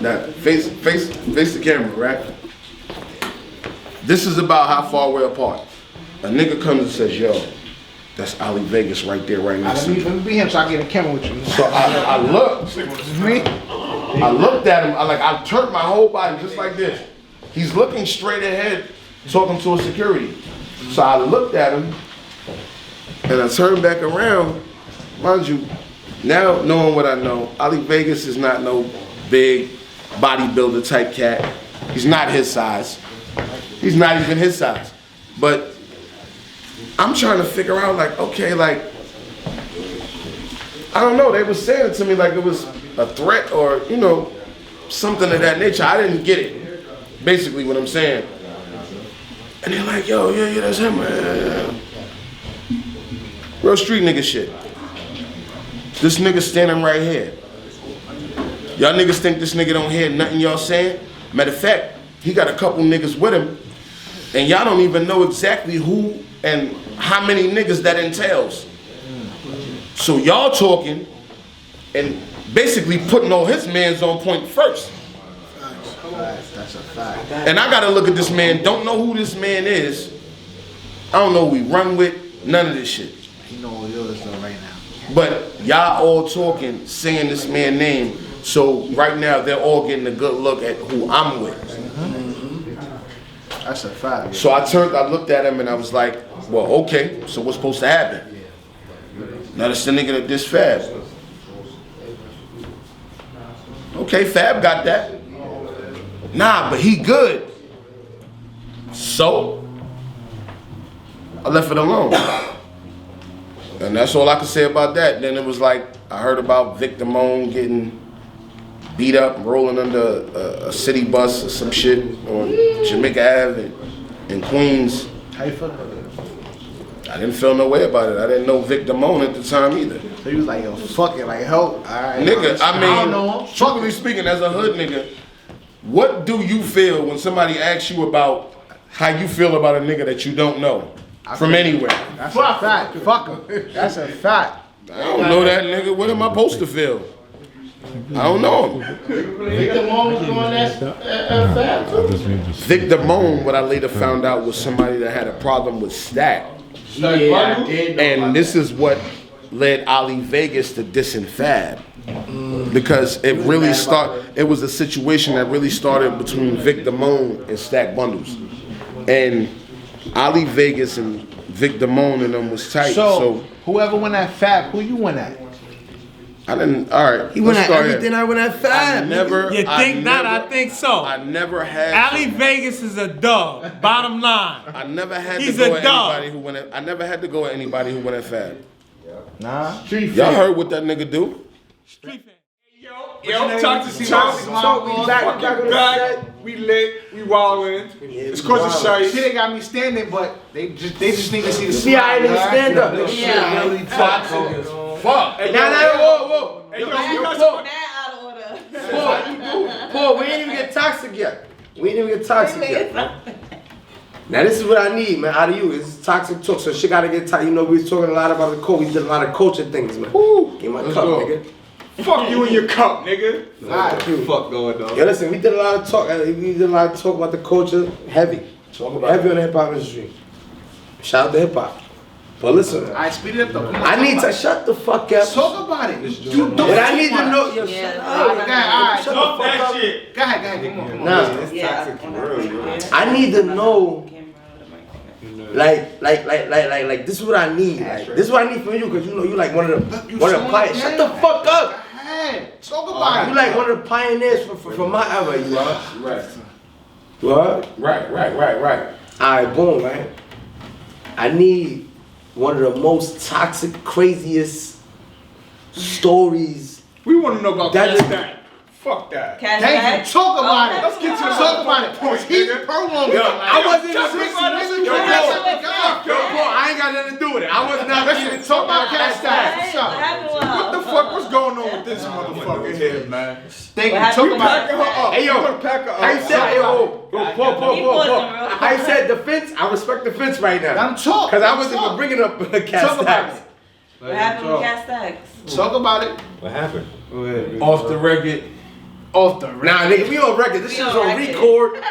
Now, face the camera, right? This is about how far we're apart. A nigga comes and says, yo, that's Ali Vegas right there, right next to you. Let me be him so I get a camera with you. So I looked. I looked at him, I turned my whole body just like this. He's looking straight ahead, talking to a security. So I looked at him, and I turned back around. Mind you, now knowing what I know, Ali Vegas is not no big bodybuilder type cat. He's not his size. He's not even his size. But I'm trying to figure out, like, okay, like, I don't know, they were saying it to me like it was a threat or, you know, something of that nature. I didn't get it, basically what I'm saying. And they're like, yo, yeah, that's him, man. Real street nigga shit. This nigga standing right here. Y'all niggas think this nigga don't hear nothing y'all saying? Matter of fact, he got a couple niggas with him, and y'all don't even know exactly who and how many niggas that entails. So y'all talking and basically putting all his mans on point first. That's a fact. And I gotta look at this man, don't know who this man is. I don't know who we run with, none of this shit. You know who yours though right now. But y'all all talking, saying this man's name. So right now they're all getting a good look at who I'm with. That's a fact. So I looked at him and I was like, well, okay, so what's supposed to happen? Now that's the nigga that diss Fab. Okay, Fab got that. Nah, but he good. So I left it alone. And that's all I could say about that. Then it was like, I heard about Vic Damone getting beat up, rolling under a city bus or some shit on Jamaica Ave in Queens. How you feel about that? I didn't feel no way about it. I didn't know Vic Damone at the time either. So he was like, yo, fuck it, like, help. All right. Nigga, I don't know mean, him. truthfully speaking, as a hood nigga, what do you feel when somebody asks you about how you feel about a nigga that you don't know from anywhere? That's a fact. Fuck him. That's a fact. I don't know that nigga. What am I supposed to feel? I don't know him. Victor Moan was doing that fast. Victor Moan, what I later found out, was somebody that had a problem with Stack. Yeah, I did know And about this is what led Ali Vegas to dissing Fab. Because it really it was a situation that really started between Victor Moan and Stack Bundles. And Ali Vegas and Victor Moan and them was tight. So whoever won that Fab, who you won at? I didn't, alright. He went at everything. I went at I Fab. never, You think not? I think so. I never had. Ali Vegas is a dog. Bottom line. I never had He's to go a at dog. anybody who went at. I never had to go at anybody who went at Fab. Nah. Y'all heard what that nigga do? Street fan. Yo, Toxik, we lit, we wildin'. It's cause of Shit, shite. they got me standing, but they just need to see the See, I ain't even stand up. Yeah. Fuck. Whoa. Hey, yo, we got Paul, That out of order. Paul, we ain't even get toxic yet. Now this is what I need, man, out of you. It's toxic talk, so shit gotta get tight. You know, we was talking a lot about the code. We did a lot of culture things, man. Give my cup, nigga. fuck you and your cup, nigga. Alright, Fuck going on. yo, listen, we did a lot of talk. We did a lot of talk about the culture, heavy on the hip hop industry. Shout out to hip hop. But listen, I speed it up though. Come on, I need talk to shut the fuck up. Talk about it. You don't But I need to know. Yo, Yeah. shut Alright, up. alright. Shut the Talk fuck that up. shit. Go ahead. Come on. Nah, Yeah. I need to know. Like, this is what I need. Like, this is what I need from you, cause you know you like one of the pioneers. Shut the fuck up. Go ahead. Talk about You it. like one of the pioneers from my era. You are. Right. What? Right. Alright, boom, right? I need one of the most toxic, craziest stories. We want to know about That that. is- That. Fuck that. Cash Thank back? you. Talk about it. Let's get to the Talk about it. point, He's nigga. prolonging. I wasn't even Listen, Yo, Paul. I ain't got nothing to do with it. I was not even talking about Cash that. Back. What happened with her? What the fuck was going on with this motherfucker here, man? Thank What you. happened Talk with about Packing her up. Hey, yo. You gonna pack her up. How you said, yo, Paul. He wasn't real. How you said the fence? I respect the fence right now. I'm talking. Cause I wasn't even bringing up Cash Talk about Stacks. it. What happened with Cash Stacks? Talk about it. What happened? Off the record. Off the Nah, nigga, we on record. This We shit's on on record. record.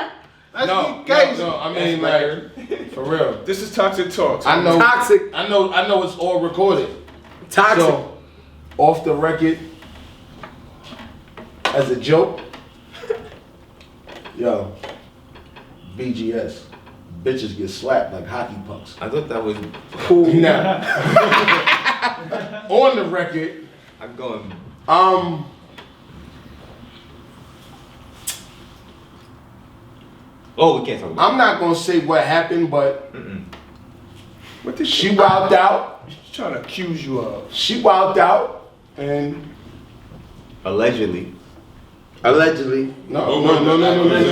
Let's No, be crazy. I mean like, for real. This is Toxic Talks. I know. Toxic. I know it's all recorded. Toxic. So, off the record, as a joke, yo, BGS, bitches get slapped like hockey pucks. I thought that was. Cool. Now, on the record, I'm going. Oh, we can't talk about I'm not gonna say what happened, but What did she wilded out. She's trying to accuse you of? She wilded out, and it. Allegedly. Allegedly. no.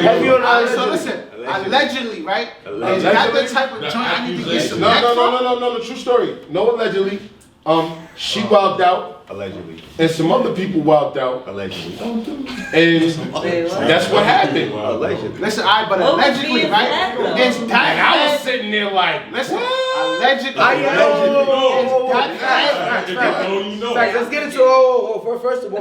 Have you on Alright, so allegedly? listen. Allegedly, right? Allegedly. Is that the type of joint I need to get some neck from? No, true story. No, allegedly. She wilded out, Allegedly. and some other people wilded out, Allegedly. and Wait, what? that's what happened. Allegedly. Listen, alright, but What was allegedly, being right? said, though? It's And that I was bad. sitting there like, Listen, allegedly. Facts, let's get into first of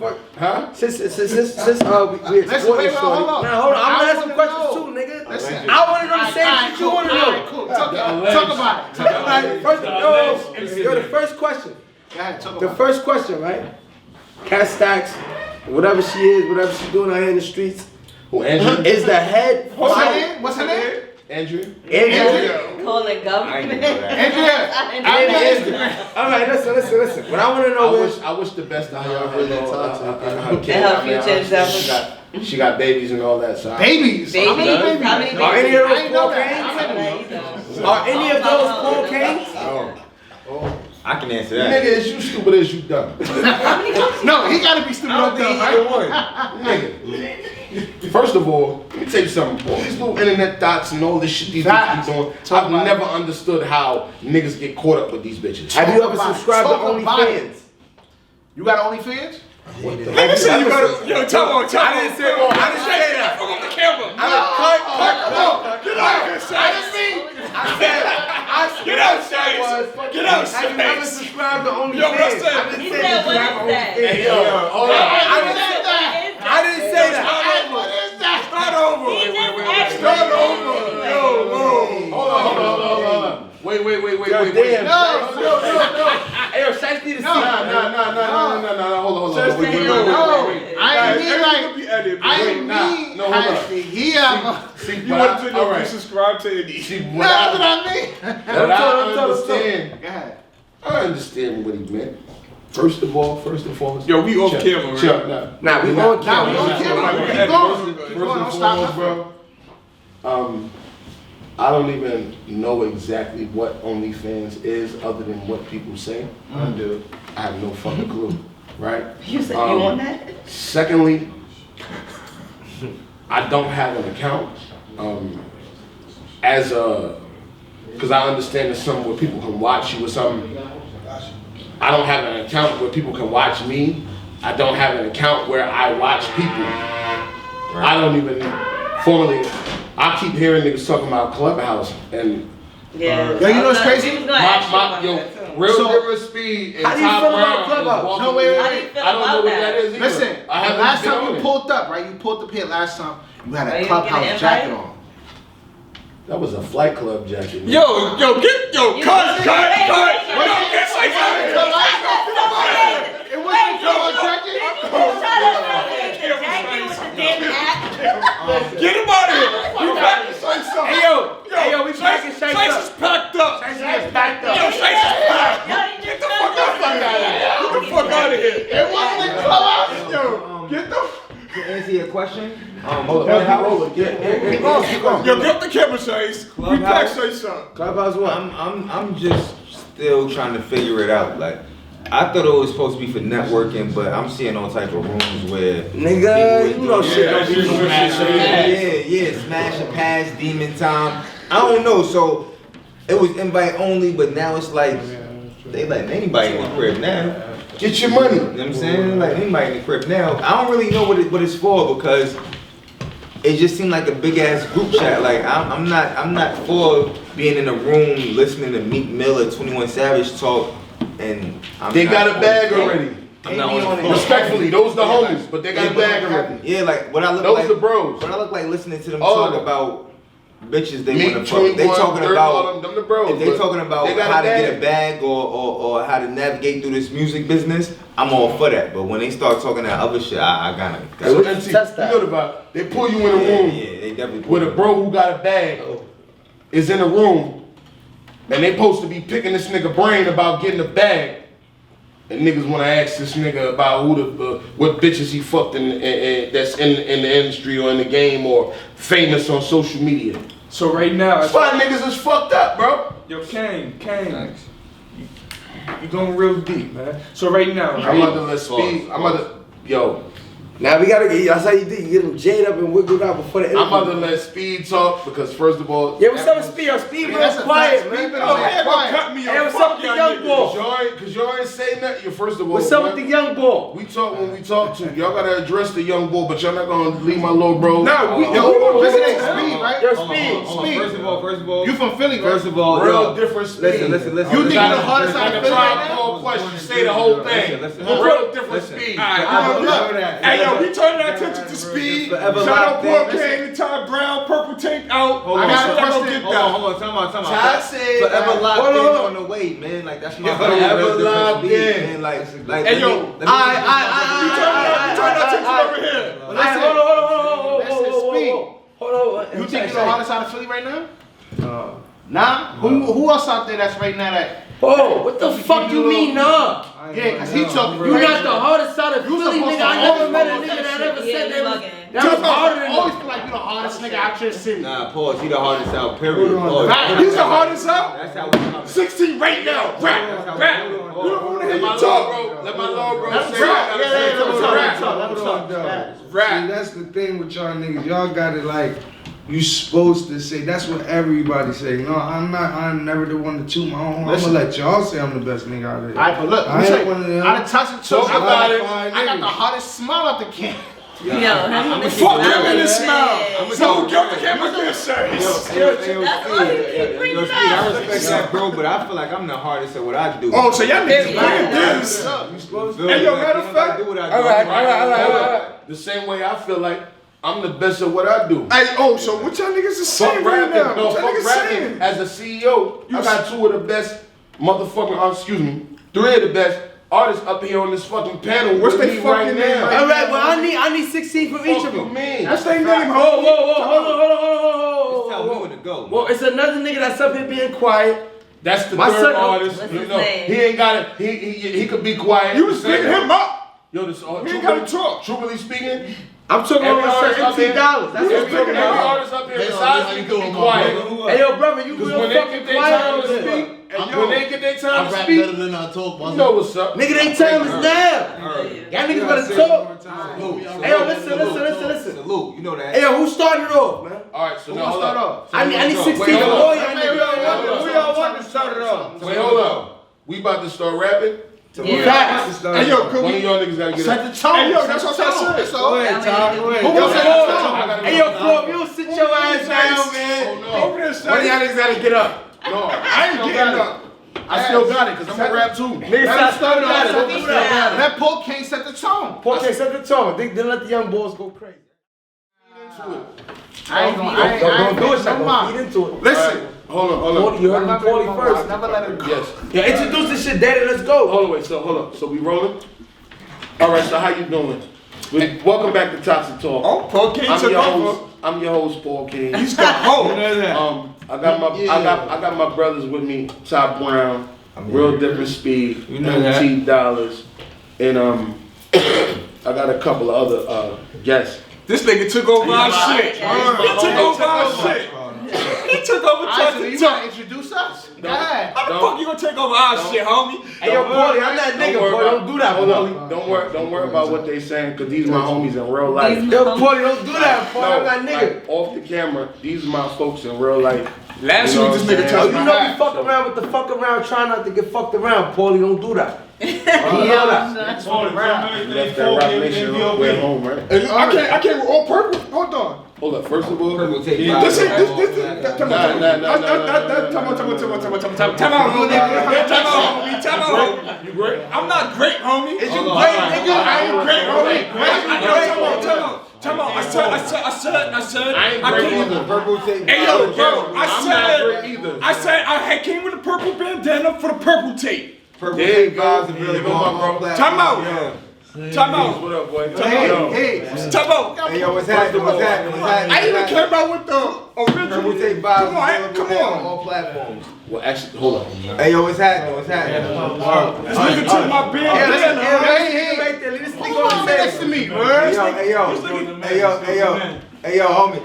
all, huh? since we explored Listen, wait, this story. hold on. Now hold on, I'm I gonna ask some wanna questions know. too, nigga. Listen. I wanna know the same shit you wanna know. Cool. Talk about it. Talk about it. First, the first question. Go ahead, talk The about it. first question, right? Cash Stacks, whatever she is, whatever she's doing out here in the streets, Who, Andrew? is the head. What's her name? What's her name? Andrew? Andrea. Call it I ain't government. gonna know that. Andrea. Alright, listen. What I wanna know is, I wish the best of her really and toxic. her And kid. her I mean, future endeavors. she got babies and all that. So Babies. How many Babies? babies? How many are any of I those ain't know Paul that. Canes? I don't Are any of those Paul Canes? I can answer Nigga, that. is you stupid as you dumb. No, he gotta be stupid up there, right? Nigga. First of all, let me tell you something. All these little internet thoughts and all this shit these bitches be doing, Talk I've about never understood how niggas get caught up with these bitches. Have you ever about it. subscribed to Talk about OnlyFans? You got OnlyFans? Nigga said you gotta. Yo, tell on. I didn't say that. Fuck up the camera. Get out of here, Get out, Shades. Get out, Have you never Shades. subscribed to OnlyFans? Yo, what I said? I didn't He say said, what subscribe to is that? OnlyFans. Hey, yo, hold on. I didn't say that. What is that? Start over. He just asked Start me. over. Yo, whoa. Hold on. Wait. Damn. No. Hey, yo, Shiesty need to see. Nah. Hold on. Wait. No. I ain't mean like. Be edited. I ain't mean. No, hold on. Yeah. You want to know if you subscribe to any. That's what I mean. What I understand, Go ahead. I understand what he meant. First and foremost. Yo, we off camera, Chuck, right? Nah, we on camera. we on camera. Keep going. First Keep going. and Don't stop foremost, bro. I don't even know exactly what OnlyFans is other than what people say. I do. I have no fucking clue, right? You said you on that? Secondly, I don't have an account. Because I understand there's something where people can watch you or something. I don't have an account where people can watch me. I don't have an account where I watch people. I don't even formally. I keep hearing niggas talking about Clubhouse and Yeah. Yo, you know what's crazy? He was gonna ask you about that, too. Real So- Different Speed and How do you Top feel about Brown. Clubhouse? is walking No, wait. How do you feel I don't know about what that? that is either. Listen, I haven't last been time on you it. pulled up, right? You pulled up here last time. You had Are a you gonna get Clubhouse an jacket invite? on. That was a flight club jacket. Yo, cut. You Cut. Wait, Yo, wait, get say something. It wasn't a Clubhouse jacket? Get him out of here. You back to say something. Hey, yo, we packing Shiesty Shiesty is up. packed up. Shiesty is packed up. Yo, Shiesty is packed. Get the fuck out of here. Get the fuck out of here. It wasn't a Clubhouse. Yo, get the. To answer your question, Hold on. Keep going. Yo, get the camera, Chase. We back, say something. Clubhouse what? I'm just still trying to figure it out. Like, I thought it was supposed to be for networking, but I'm seeing all type of rooms where Nigga, people you know doing- shit don't be smash and pass, demon time. I don't know. So it was invite only, but now it's like they letting anybody in the crib now. Get your money. You know what I'm saying? Like anybody in the crib now. I don't really know what it's for because it just seemed like a big ass group chat. Like I'm not for being in a room listening to Meek Mill or 21 Savage talk and They got a bag already. I'm not on the phone. Respectfully, those the homies, but they got a bag already. Yeah, like what I look Those like. the bros. What I look like listening to them All talk of them. about bitches they Meek, want to fuck. They 21, talking Dirk, all about them the bros. if they but talking about they got how to bag. get a bag or how to navigate through this music business. I'm all for that. But when they start talking that other shit, I gotta. So MC, you know about they pull you in a room Yeah, they definitely. with a bro who got a bag is in a room and they supposed to be picking this nigga brain about getting a bag. And niggas want to ask this nigga about who what bitches he fucked that's in the industry or in the game or famous on social media. So right now, That's why niggas is fucked up, bro. yo, Kane, you going real deep, man. So right now, I'm about to let speed. I'm about to, yo. Now we gotta get, that's how you do. You get them jade up and wiggled out before the interview. I'm about to let Speed talk because first of all, Yeah, what's up with Speed? Speed real that's a quiet, fact. man. Speed been oh, yeah, gonna cut me Hey, off. what's up with the young boy? Cause y'all ain't saying nothing. First of all, What's up with the young boy? we talk when we talk to y'all gotta address the young boy, but y'all not gonna leave my little bro. No, we This ain't gonna Speed, right? Yo, Hold on, Speed. hold on. First of all, You from Philly, right? First of all, Real yo, different Speed. listen. You think you the hardest out of Philly right now? Call question, say the whole thing. Listen. Real different Listen. Speed. Hey, yo, we turning our attention to Speed. Forever Shout out locked Poor in. Kane and Ty Brown, purple tank out. Hold I on. got I got a to question. get Hold that. on, time out. Toxik. Forever locked Hold in on. on the way, man. Like that's my Forever real different locked speed, in. man. Like, Hey, yo, let me We turn our attention over here. Listen, Hold on. you think you the hardest out of Philly right now? Nah? Who else out there that's right now that... Oh, what the fuck you mean, nah? Yeah, cause he talking You not the hardest out of You Philly, supposed nigga. to I never always met a follow nigga that that shit. ever said Yeah, that was harder than always feel like you the hardest nigga out your city. Nah, pause. He the hardest out. Period. Pause. He's the hardest out. That's how we come. 16 right now. Rap. You don't want to hear you talk. Let my little bro Let him say talk. what I gotta say. Let him talk. See, that's the thing with y'all niggas. Y'all got it like You supposed to say, that's what everybody say. No, I'm never the one to toot my own horn. I'm gonna let y'all say I'm the best nigga out there. Alright, but look, I ain't one of them. out of Toxik Talk, Talk about it. I got the hottest smile out the can. Fuck him in his mouth. So get the camera good, sir. That's all you keep bringing Yo, Speed, I up. respect that, bro, but I feel like I'm the hardest at what I do. Oh, so y'all niggas Yeah. bringing this. Hey, yo, matter of fact. All right. The same way I feel like I'm the best at what I do. Hey, oh, so what y'all niggas is saying right now? No, What y'all fuck niggas rapping. saying? As a CEO, I got 2 of the best motherfucking, 3 of the best artists up here on this fucking panel. What's with they me fucking name? now. All right, well I need 16 from each of them. That's their name, Whoa, homie. hold Just tell me on. where to go. Well, it's another nigga that's up here being quiet. That's the My third son- artist. What's You his know, name? he ain't got it. He could be quiet. You was picking him up. Yo, this He ain't gotta talk. Truthfully speaking, I'm talking every about artist up here, $17. That's You what was I'm talking picking every him up. artist up here besides me could be quiet. Hey yo, brother, you Because real when they fucking get their quiet time over to there. speak, when they get their time I to rap speak, better than I talk. you know what's up. Nigga, they time is now. Y'all niggas better talk. Hey yo, listen. Salute, you know that. Hey yo, who started off, man? All right, so Who now gonna hold start up. off? I need 16 Wait, from hold all up. y'all niggas. We all want to start it off. Wait, hold up. We about to start rapping. Facts. Hey, yo, could One of we? y'all niggas gotta get Set up. the tone. Hey, yo, that's what I said. That's all. Go ahead, Todd. Go ahead. Who gonna set the tone? Hey yo, Flo, you don't sit your ass down, man. Over there, One of son. y'all niggas gotta get up. No, I ain't getting up. I still got it, because I'm gonna rap too. Niggas Let stop him start it off. Don't do that. Let Paul Kane set the tone. Paul can't set the tone. Then let the young boys go crazy. I ain't gonna Don't do it, no Don't mind. feed into it. Listen. Hold on. You heard him 40 first. Never let him. Yes. Yeah, introduce this shit, daddy. Let's go. Hold on, wait, so hold up. So we rolling? All right, so how you doing? Welcome back to Toxik Talk. Oh, Paul King I'm took your over. host. I'm your host, Paul King. He's the host. I got my brothers with me, Top Brown, Real Different Speed, MT Dollars, and I got a couple of other guests. This nigga took over our shit. He took over our shit. He took over Alright, so you Toxik gotta Talk. introduce us. Go ahead. How the fuck you gonna take over our shit, homie? Hey yo, Paulie, I'm that nigga, boy. Don't do that, Hold Paulie. up. Don't worry about what they saying, cause these are my homies in real life. Yo, Paulie, don't do that, Paulie. I'm that nigga. Like, off the camera, these are my folks in real life. Last You know week, this what I'm nigga saying? Oh, touched you my know hat. we fuck around with the fuck around, try not to get fucked around, Paulie. Don't do that. You know that. That's all around. You left that Rock Nation way home, right? I can't with all purple. Hold on. Hold up, first of all, Purple take This five. is this. Come on. Time out. you great? I'm not great, homie. Is you Hold on, great, hold on, nigga? I ain't great, homie. Great. Time out. I said. I ain't I great came. either. Purple take Hey yo, five. bro. I'm not great either. I said I came with a purple bandana for the purple tape. Purple There take you five go. is really There you go, my bro. Time out. Time out. What up, boy? Hey. Time out. Hey yo, what's happening? I even care about what the original. Purple take five. Come on, come on. All platforms. Well, actually, hold on. Hey yo, what's happening? What's happening? This nigga took my bandana. Hey, Right there, leave this nigga Come on on, the next to table. me, man. Hey yo, homie.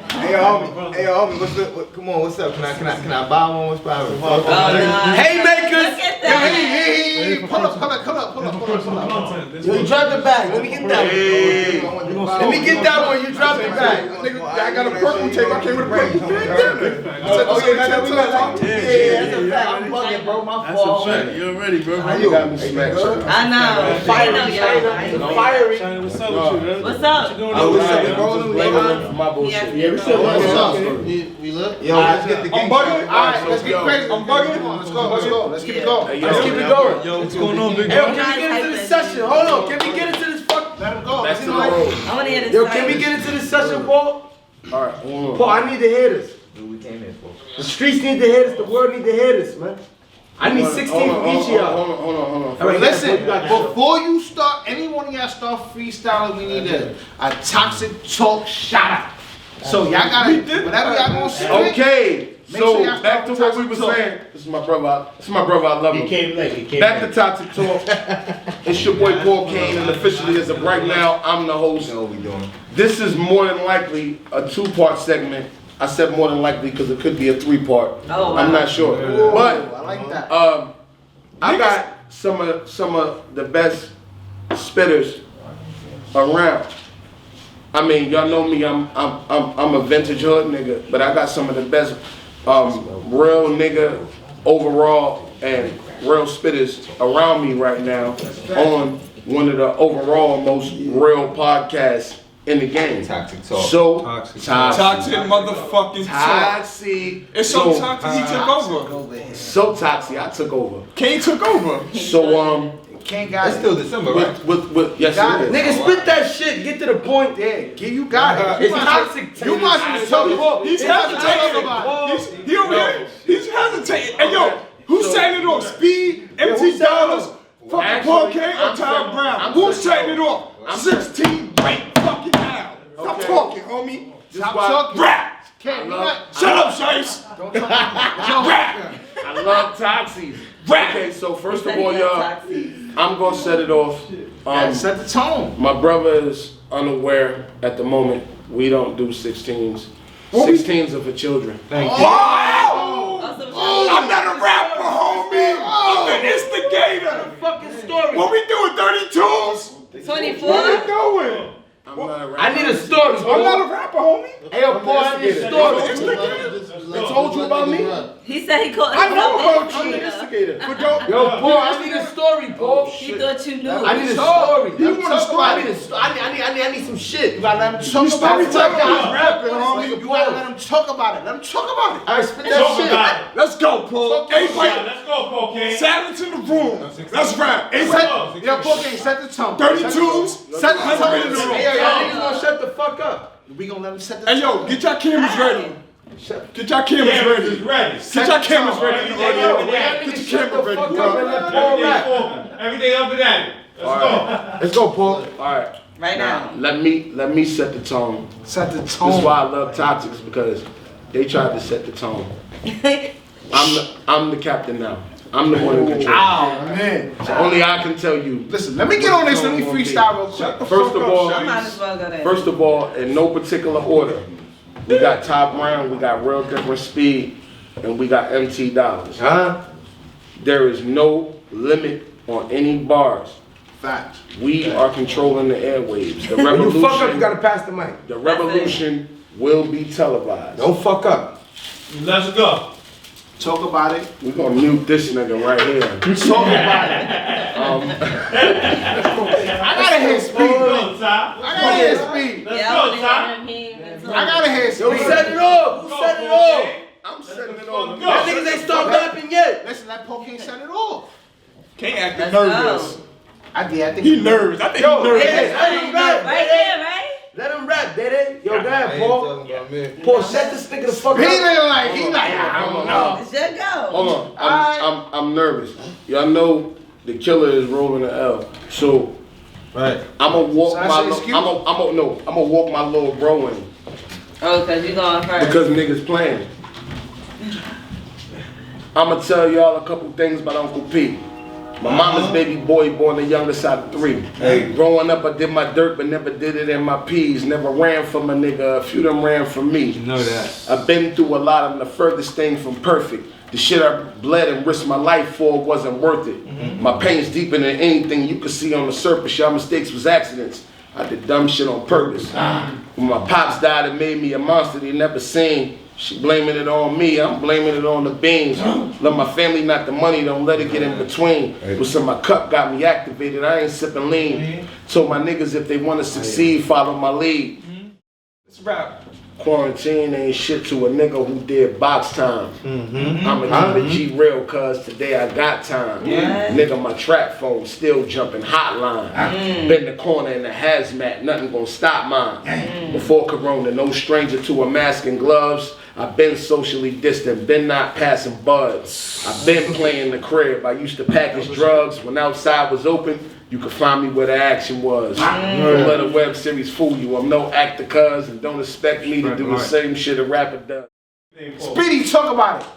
What's up? Come on, what's up? Can I buy one? What's poppin'? Haymakers. Look at that. Hey, pull up. Yo, you dropped the bag. Let me get that one. Let me get that one. You dropped the bag. Nigga, I got a purple tape. I came with a purple bandana. That's a fact. I'm bugging, bro. My fault. You're ready, bro. You got me smacked. I know. I know, yo. Fiery. What's up with you, man? What's up? My bullshit. Yeah, We still What's up? We look. Yo, let's get the I'm game. bugging. Alright, let's get crazy. I'm bugging. Come on, let's go. Let's keep it going. Let's keep it going. Yo, what's going on, big Hey, yo, man? can we get into this session? Hold on. Can we get into this fuck? Let him go. Back to the Let's road. I want to hear this. Yo, can we get into this session, Paul? All right, hold on. Paul, I need to hear this. What we came here for? The streets need to hear this. The world need to hear this, man. I need 16 from each of y'all. Hold on. All right, Listen, you got the- before you start, any one of y'all start freestyling, we need a Toxik Talk shout out. So y'all gotta, whatever y'all gonna say. Okay, Make sure y'all so back to start what we with were Toxik saying. This is my brother. I love him. He came late. He came Back late. to Toxik Talk. It's your boy Paul Kane, and officially as of right now, I'm the host. You know what we doing? This is more than likely a 2-part segment. I said more than likely because it could be a 3-part. Oh, wow. I'm not sure, I but like that. I got some of the best spitters around. I mean, y'all know me. I'm a vintage hood nigga, but I got some of the best real nigga overall and real spitters around me right now on one of the overall most real podcasts in the game. Toxic talk. So Toxic Toxic. motherfucking It's so toxic he took over. So toxic I took over. Kane took over. So Can't got It's it. still December, right? with yes got it it. is. Nigga, spit that shit. Get to the point. Yeah, you got it. It's toxic. You must be talking. He's hesitating. He over here. He's hesitating. Hey yo, who's setting it off? Speed, MT Dollars, fucking Paul K, or Tom Brown? Who's setting it off? 16 right fucking now. Stop talking, homie. Stop talking. Rap. Can't Shut up, Shice. Rap. I love Toxies. Okay, so first of all, y'all, I'm gonna set it off. set the tone. My brother is unaware at the moment. We don't do 16s. 16s are for children. Thank Oh! I'm not a rapper, homie. I'm the instigator. Fucking story. What we doing, 32s? 24? What we doing? I'm not a rapper. I need a story, I'm bro. not a rapper, homie. Hey, yo, Paul, I need a I'm story. the instigator. They told you about me? He said he called I know about himself you. the instigator. Instigator. But don't. Yo, Paul, I need a story, Paul. He thought you knew. I need a story. You want a story? I need some shit. You gotta let him talk You about it. storyteller is rapping, homie. You gotta let him talk about it. Let him talk about it. Alright, spit that shit. Let's go, Paul. Everybody, Let's go, Cocaine. silence in the room. Let's rap. Everybody, Yo, Paul can't set the tone. 32s. Set the tone. in the room. Hey, yo, y'all niggas gonna shut the fuck up. We gonna let him set the Hey, tone. yo, get your cameras ready. Get your cameras ready. Ready. Get your cameras ready. Hey, yo, y'all Get niggas your shut the camera ready, fuck up and bro. let Paul rap. Everything up and at it. Let's go. Let's go, Paul. Alright. Right now. Let me set the tone. Set the This is tone. why I love Toxics, because they tried to set the tone. I'm the captain now. I'm the one in control. Oh man. So only I can tell you. Listen, let me get on this. Let me freestyle real quick. First of all, I might as well go there. First of all, in no particular order, we got Top Brown, we got Real Different Speed, and we got MT Dollars. Huh? There is no limit on any bars. Facts. We are controlling the airwaves. The When you fuck up, you revolution, gotta pass the mic. the revolution will be televised. Don't fuck up. Let's go. Talk about it. We're gonna mute this nigga right here. Talk about it. I gotta hear speed. Go, Ty. I gotta hear speed. Let's Yeah, go, I Ty. want to hear him. I gotta hear Yo, speed. set it off. Who set it off? I'm setting it Go. on. Y'all niggas ain't start rapping yet. Listen, that Paul can't set it off. Can't act Let's nervous. go. I think He nervous. I think Yo, he nervous. hey, let him rap, Right Dede. there, right? Let him rap, Dede. Yo, go I ahead, ain't Paul. talking about me. Paul, shut this nigga the fuck He up. didn't like. He like. I don't know. It should go. Hold on, I'm nervous. Y'all know the killer is rolling the L. So Right. I'ma walk So I my say little, excuse? I'ma walk my little bro in Oh, because you going first. because niggas playing. I'ma tell y'all a couple things about Uncle P. My mama's baby boy, born the youngest out of 3. Hey. Growing up, I did my dirt, but never did it in my peas. Never ran from a nigga, a few of them ran from me. You know that. I've been through a lot. I'm the furthest thing from perfect. The shit I bled and risked my life for wasn't worth it. My pain's deeper than anything you could see on the surface. Y'all mistakes was accidents. I did dumb shit on purpose. When my pops died, it made me a monster they never seen. She blaming it on me, I'm blaming it on the beans. Love my family, not the money, don't let it get in between. What's in my cup got me activated, I ain't sipping lean. Told my niggas if they wanna succeed, follow my lead. Let's rap. Quarantine ain't shit to a nigga who did box time. I'ma keep it G real cause today I got time. Nigga, my trap phone still jumping hotline. Been the corner in the hazmat, nothing gonna stop mine. Before Corona, no stranger to a mask and gloves. I've been socially distant, been not passing buds. I've been playing the crib. I used to package drugs when outside was open. You could find me where the action was. Don't let a web series fool you. I'm no actor, cuz, and don't expect me to do the same shit a rapper does. Speedy, talk about it.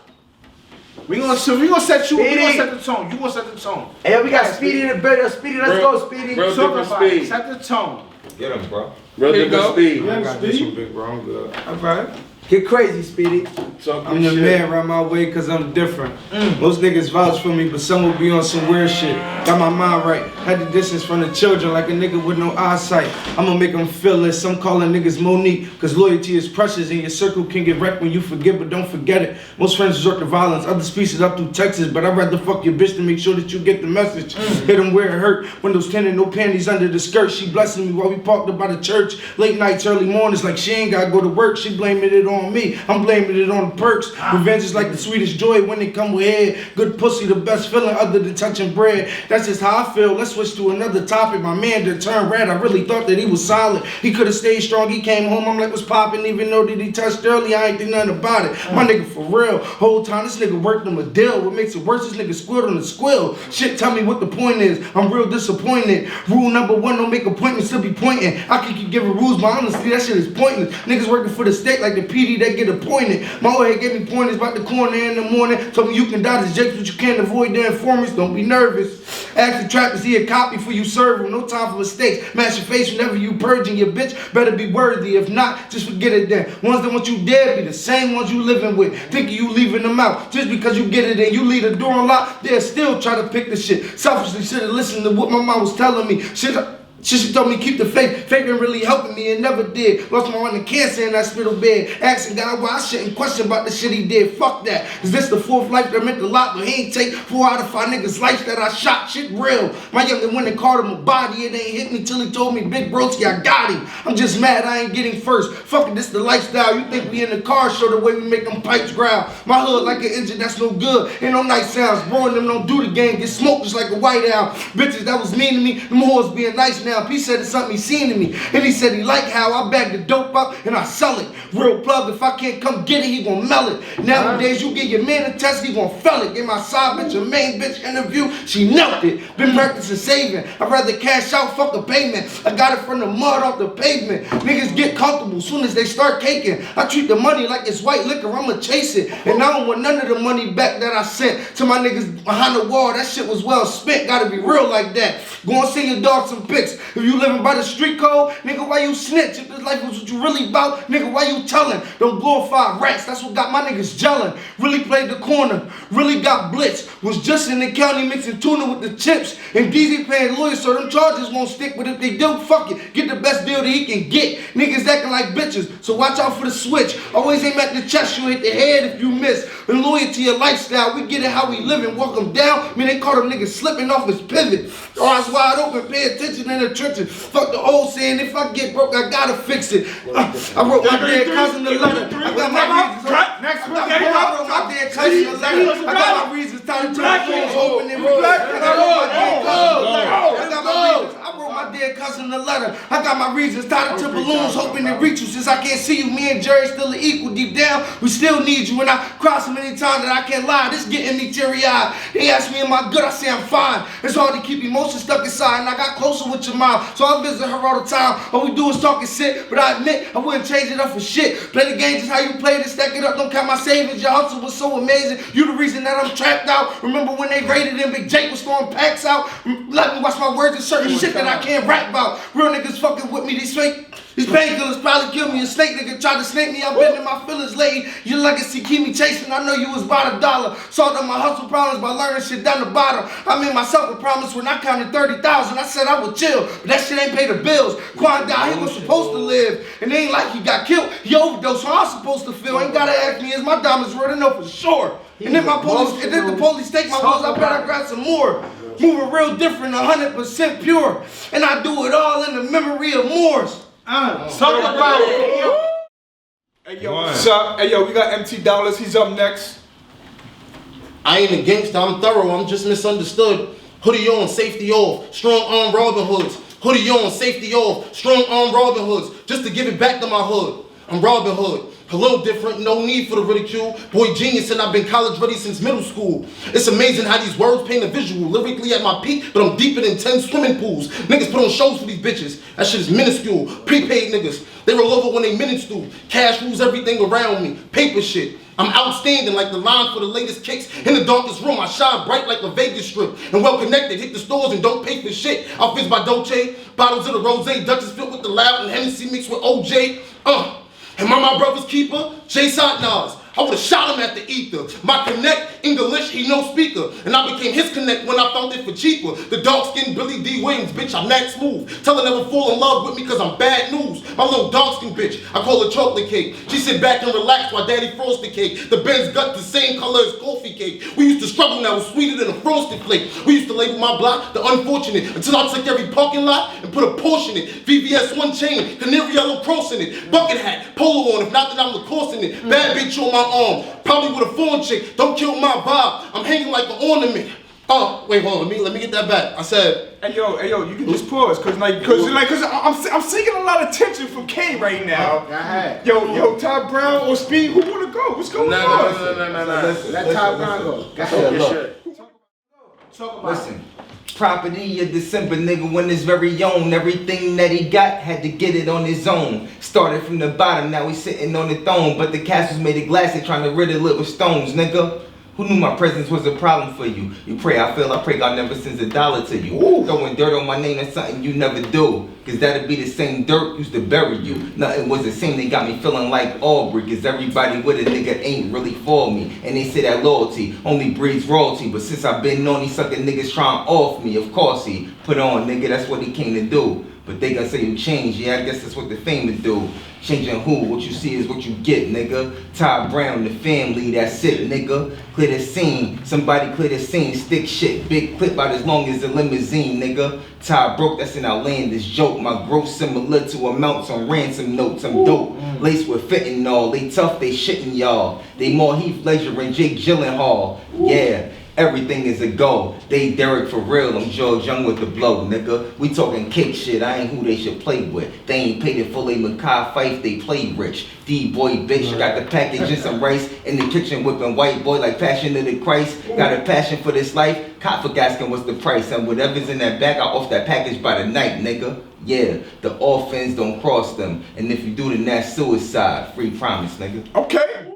We gonna set you. We gonna set the tone. You gonna set the tone. Hey, yo, we got Speedy in the building. Speedy, let's go, Speedy. Real Talk different about it. speed. Set the tone. Get him, bro. Real Here you different go. speed. Yeah, I got this one, big bro. I'm good. All right. Get crazy, Speedy. I'm the man right my way because I'm different. Most niggas vouch for me, but some will be on some weird shit. Got my mind right. Had the distance from the children like a nigga with no eyesight. I'ma make them feel it. Some calling niggas Monique, cause loyalty is precious and your circle can get wrecked when you forget, but don't forget it. Most friends resort to violence, other species up through Texas, but I'd rather fuck your bitch to make sure that you get the message. Hit them where it hurt. Windows tinted, no panties under the skirt. She blessing me while we parked up by the church. Late nights, early mornings, like she ain't gotta go to work. She blaming it on me. I'm blaming it on the perks. Revenge is like the sweetest joy when it come with head. Good pussy, the best feeling other than touching bread. That's just how I feel. Let's switch to another topic. My man did turn red. I really thought that he was solid. He could have stayed strong. He came home. I'm like, what's poppin'? Even though that he touched early, I ain't think nothing about it. My nigga for real. Whole time this nigga worked him a deal. What makes it worse, this nigga squealed on the squill. Shit, tell me what the point is. I'm real disappointed. Rule number 1, don't make appointments to be pointing. I can keep giving rules, but honestly, that shit is pointless. Niggas working for the state like the PD that get appointed. My old head gave me pointers about the corner in the morning. Told me you can dodge the jakes, but you can't avoid the informants. Don't be nervous. Ask the trap, is he a copy for you serve him? No time for mistakes. Match your face whenever you purging your bitch. Better be worthy. If not, just forget it then. Ones that want you dead be the same ones you living with. Thinking you leaving them out. Just because you get it and you leave the door unlocked, they'll still try to pick the shit. Selfishly should have listened to what my mom was telling me. She told me keep the faith. Faith been really helping me and never did. Lost my run to cancer in that hospital bed. Asking God why I shouldn't question about the shit he did. Fuck that. Is this the 4th life that meant a lot? But he ain't take 4 out of 5 niggas' lives that I shot. Shit real. My younger went and called him a body. It ain't hit me till he told me, Big Broski, I got him. I'm just mad I ain't getting first. Fuck it, this the lifestyle. You think we in the car show the way we make them pipes growl. My hood like an engine that's no good. Ain't no nice sounds. Bro and them don't do the game. Get smoked just like a white owl. Bitches that was mean to me. Them whores being nice now. P said it's something he seen in me. And he said he like how I bag the dope up and I sell it. Real plug, if I can't come get it, he gon' melt it. Nowadays, you get your man a test, he gon' fell it. Get my side bitch a main bitch interview, she knelt it. Been practicing saving. I'd rather cash out, fuck the payment. I got it from the mud off the pavement. Niggas get comfortable soon as they start caking. I treat the money like it's white liquor, I'ma chase it. And I don't want none of the money back that I sent to my niggas behind the wall. That shit was well spent, gotta be real like that. Go and send your dog some pics. If you living by the street code, nigga, why you snitch? If this life was what you really about, nigga, why you telling? Don't glorify rats, that's what got my niggas gelling. Really played the corner, really got blitzed. Was just in the county mixing tuna with the chips. And DZ paying lawyers so them charges won't stick. But if they do, fuck it, get the best deal that he can get. Niggas acting like bitches, so watch out for the switch. Always aim at the chest, you hit the head if you miss. And loyalty a lifestyle, we get it how we living. Walk them down, I mean they caught them niggas slipping off his pivot. Eyes wide open, pay attention in the trenches. Fuck the old saying, if I get broke, I gotta fix it. I wrote my dead cousin a letter. I got my reasons. Next week, I wrote my dead cousin a letter. I got my reasons tied to the phones open and I wrote my dead cousin a letter. I got my reasons tied to balloons hoping to reach you. Since I can't see you, me and Jerry still equal deep down. We still need you, and I cry so many times that I can't lie. This getting me teary-eyed. They ask me, am I good? I say I'm fine. It's hard to keep emotions stuck inside, and I got closer with your mom, so I visit her all the time. All we do is talk and sit, but I admit I wouldn't change it up for shit. Play the game just how you played it, stack it up, don't count my savings. Your hustle was so amazing. You the reason that I'm trapped out. Remember when they raided and Big Jake was throwing packs out? Let me watch my words and certain shit that I can't rap about. Real niggas fucking with me, these painkillers probably kill me. A snake nigga tried to snake me. I've been in my feelings lately. Your legacy keep me chasing. I know you was about $1. Solved up my hustle problems by learning shit down the bottom. I made myself a promise when I counted 30,000. I said I would chill, but that shit ain't pay the bills. Quan died, he was supposed to live. And it ain't like he got killed. He overdosed, so I'm supposed to feel. Ain't gotta ask me, is my diamonds real? I know for sure. And if the police take my balls, I bet I grab some more. Moving real different, 100% pure. And I do it all in the memory of Moors. Talk about it. Hey yo, what's up? Hey yo, we got MT Dollars. He's up next. I ain't a gangster, I'm thorough, I'm just misunderstood. Hoodie on, safety off, strong arm Robin Hoods. Hoodie on, safety off, strong arm Robin Hoods. Just to give it back to my hood. I'm Robin Hood. A little different, no need for the ridicule. Boy genius and I've been college ready since middle school. It's amazing how these words paint a visual. Lyrically at my peak, but I'm deeper than 10 swimming pools. Niggas put on shows for these bitches. That shit is minuscule. Prepaid niggas, they roll over when they minutes do. Cash rules everything around me. Paper shit. I'm outstanding like the line for the latest kicks. In the darkest room, I shine bright like a Vegas strip. And well connected, hit the stores and don't pay for shit. Outfits by Dolce, bottles of the Rosé, Dutchess filled with the loud and Hennessy mixed with OJ. Am I my brother's keeper? J-Sot Nas. I would've shot him at the ether. My connect, English, he no speaker. And I became his connect when I found it for cheaper. The dark-skinned Billy D. Williams, bitch, I'm that smooth. Tell her never fall in love with me cause I'm bad news. My little dark-skinned bitch, I call her chocolate cake. She sit back and relax while daddy frost the cake. The Ben's got the same color as coffee cake. We used to struggle now, it was sweeter than a frosted flake. We used to label my block the unfortunate until I took every parking lot and put a portion in it. VVS one chain, canary yellow cross in it. Bucket hat, polo on, if not then I'm Lacoste in it. Bad bitch on my arm, probably with a foreign chick. Don't kill my vibe, I'm hanging like an ornament. Oh, wait, hold on, let me get that back. I said, hey yo, you can just pause, cause I'm seeking a lot of attention from K right now. Go ahead. Yo, Ty Brown or Speed, who wanna go? What's going on? No. Let Ty Brown go. Go ahead. Talk about Listen, property of December, nigga, when it's very own. Everything that he got had to get it on his own. Started from the bottom, now he's sitting on the throne. But the castle's made of glass, they trying to riddle it with stones, nigga. Who knew my presence was a problem for you? You pray, I pray God never sends $1 to you. Ooh. Throwing dirt on my name, that's something you never do. Cause that'd be the same dirt used to bury you. Nothing was the same, they got me feeling like Aubrey. Cause everybody with a nigga ain't really for me. And they say that loyalty only breeds royalty. But since I've been on these sucker niggas trying off me, of course he put on, nigga, that's what he came to do. But they gonna say you changed, yeah, I guess that's what the famous do. Changing who? What you see is what you get, nigga. Ty Brown, the family, that's it, nigga. Clear the scene, somebody clear the scene. Stick shit, big clip about as long as a limousine, nigga. Ty broke, that's an outlandish joke. My growth similar to amounts on ransom notes. I'm dope, laced with fentanyl. They tough, they shitting y'all. They more Heath Ledger and Jake Gyllenhaal. Yeah. Everything is a go. They Derek for real. I'm George Young with the blow, nigga. We talking cake shit. I ain't who they should play with. They ain't paid it for a Makai Fife. They play rich. D-boy bitch got the package and some rice in the kitchen whipping white boy like Passion of the Christ. Got a passion for this life. Cop for asking what's the price and whatever's in that bag, I off that package by the night, nigga. Yeah, the orphans don't cross them. And if you do, then that's suicide. Free promise, nigga. Okay.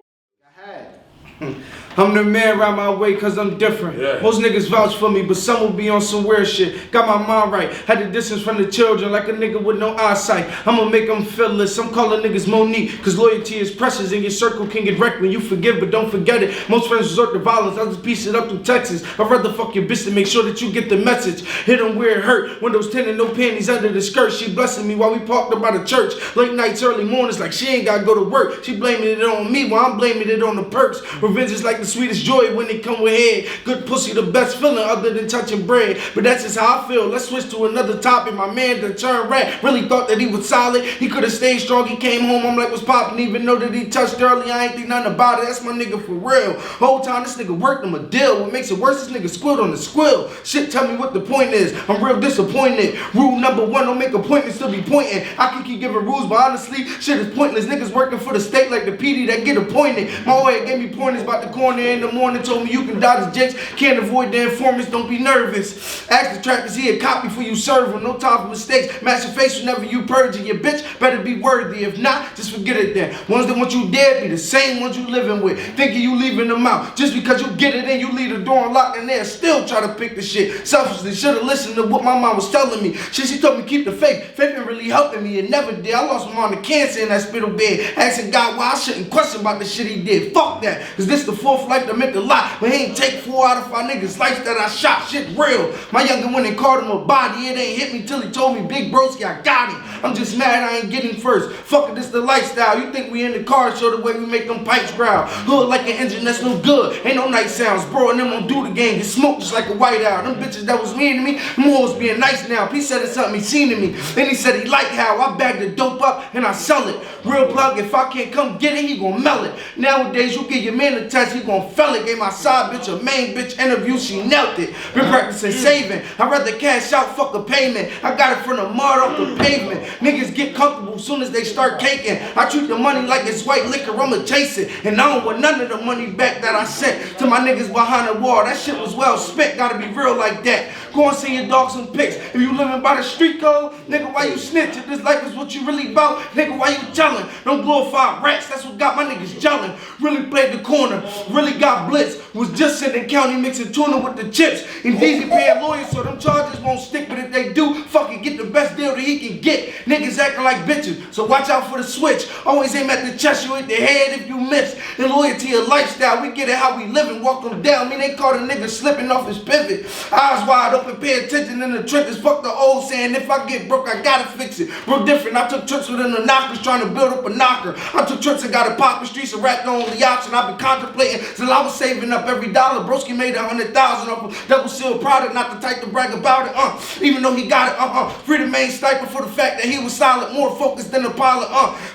I'm the man around my way cause I'm different. Yeah. Most niggas vouch for me, but some will be on some weird shit. Got my mind right, had the distance from the children like a nigga with no eyesight. I'ma make them feel this, I'm calling niggas Monique. Cause loyalty is precious and your circle can get wrecked when you forgive, but don't forget it. Most friends resort to violence, I'll just piece it up through Texas. I'd rather fuck your bitch to make sure that you get the message. Hit them where it hurt, windows tinted, no panties under the skirt. She blessing me while we parked up by the church. Late nights, early mornings like she ain't gotta go to work. She blaming it on me while I'm blaming it on the perks. Revenge is like the sweetest joy when it come with head. Good pussy the best feeling other than touching bread. But that's just how I feel. Let's switch to another topic. My man done turned rat. Really thought that he was solid. He could have stayed strong. He came home. I'm like, what's poppin'? Even though that he touched early, I ain't think nothing about it. That's my nigga for real. Whole time this nigga worked him a deal. What makes it worse, this nigga squealed on the squill. Shit, tell me what the point is. I'm real disappointed. Rule number one, don't make appointments to be pointing. I can keep giving rules, but honestly, shit is pointless. Niggas working for the state like the PD that get appointed. My way gave me pointers about the corner in the morning. Told me you can dodge the jakes, can't avoid the informants, don't be nervous. Ask the trap, is he a cop before you serve him? No time for mistakes, match your face whenever you purging. Your bitch better be worthy, if not, just forget it then. Ones that want you dead be the same ones you living with, thinking you leaving them out. Just because you get it in, you leave the door unlocked and they'll still try to pick the shit. Selfishly, should've listened to what my mom was telling me. She told me keep the faith, faith been really helping me, it never did. I lost my mom to cancer in that spittle bed, asking God why I shouldn't question about the shit he did. Fuck that, cause this the fourth life that meant a lot, but he ain't take 4 out of 5 niggas' life that I shot. Shit real. My younger one and called him a body. It ain't hit me till he told me, big broski, I got him. I'm just mad I ain't getting first. Fuck it, this the lifestyle. You think we in the car show the way we make them pipes growl. Hood like an engine that's no good. Ain't no night sounds. Bro and them won't do the game. Get smoked just like a white owl. Them bitches that was mean to me, them hoes being nice now. He said it's something he seen to me. Then he said he liked how I bag the dope up and I sell it. Real plug, if I can't come get it, he gon' melt it. Nowadays, you get your man a test, he gon' fell it. Gave my side bitch a main bitch interview, she knelt it. Been practicing saving. I'd rather cash out, fuck a payment. I got it from the mud off the pavement. Niggas get comfortable soon as they start caking. I treat the money like it's white liquor, I'ma chase it. And I don't want none of the money back that I sent to my niggas behind the wall. That shit was well spent, gotta be real like that. Go and see your dog some pics. If you living by the street code, nigga, why you snitch? If this life is what you really about, nigga, why you telling? Don't glorify rats, that's what got my niggas gelling. Really played the corner, really got blitz. Was just sitting in county mixing tuna with the chips. And easy paying lawyers, so them charges won't stick. But if they do, fucking get the best deal that he can get. Niggas acting like bitches, so watch out for the switch. Always aim at the chest, you hit the head if you miss. And loyalty a lifestyle, we get it how we living. Walk them down, mean they caught a nigga slipping off his pivot. Eyes wide open, pay attention in the trenches. Fuck the old saying, if I get broke, I gotta fix it. Real different, I took trips within the knockers trying to build up a knocker. I took trips and got a pop in streets and rap the only option. I've been contemplating till I was saving up every dollar. Broski made 100,000 off a double seal product, not the type to brag about it, even though he got it, free the main sniper for the fact that he was solid, more focused than a pilot,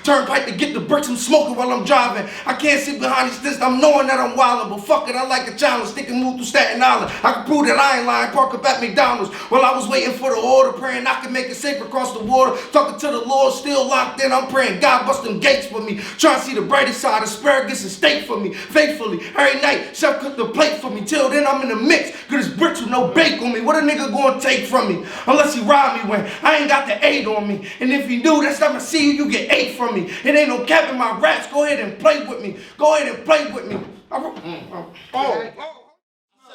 turnpike to get the bricks, I'm smoking while I'm driving. I can't sit behind these sticks, I'm knowing that I'm wildin', but fuck it, I like a challenge, stick and move through Staten Island. I can prove that I ain't lying, park up at McDonald's while I was waiting for the order, praying I can make it safe across the water, talking to the Lord, still locked in, I'm praying God bust them gates for me, trying to see the brighter side, asparagus and steak for me, faithfully, every night, chef cook the plate for me, till then I'm in the mix, cause it's bricks with no bake on me, what a nigga gonna take from me, unless he rob me when I ain't got the 8 on me, and if you do, next time I see you, you get 8 from me, it ain't no cap in my raps, go ahead and play with me, go ahead and play with me.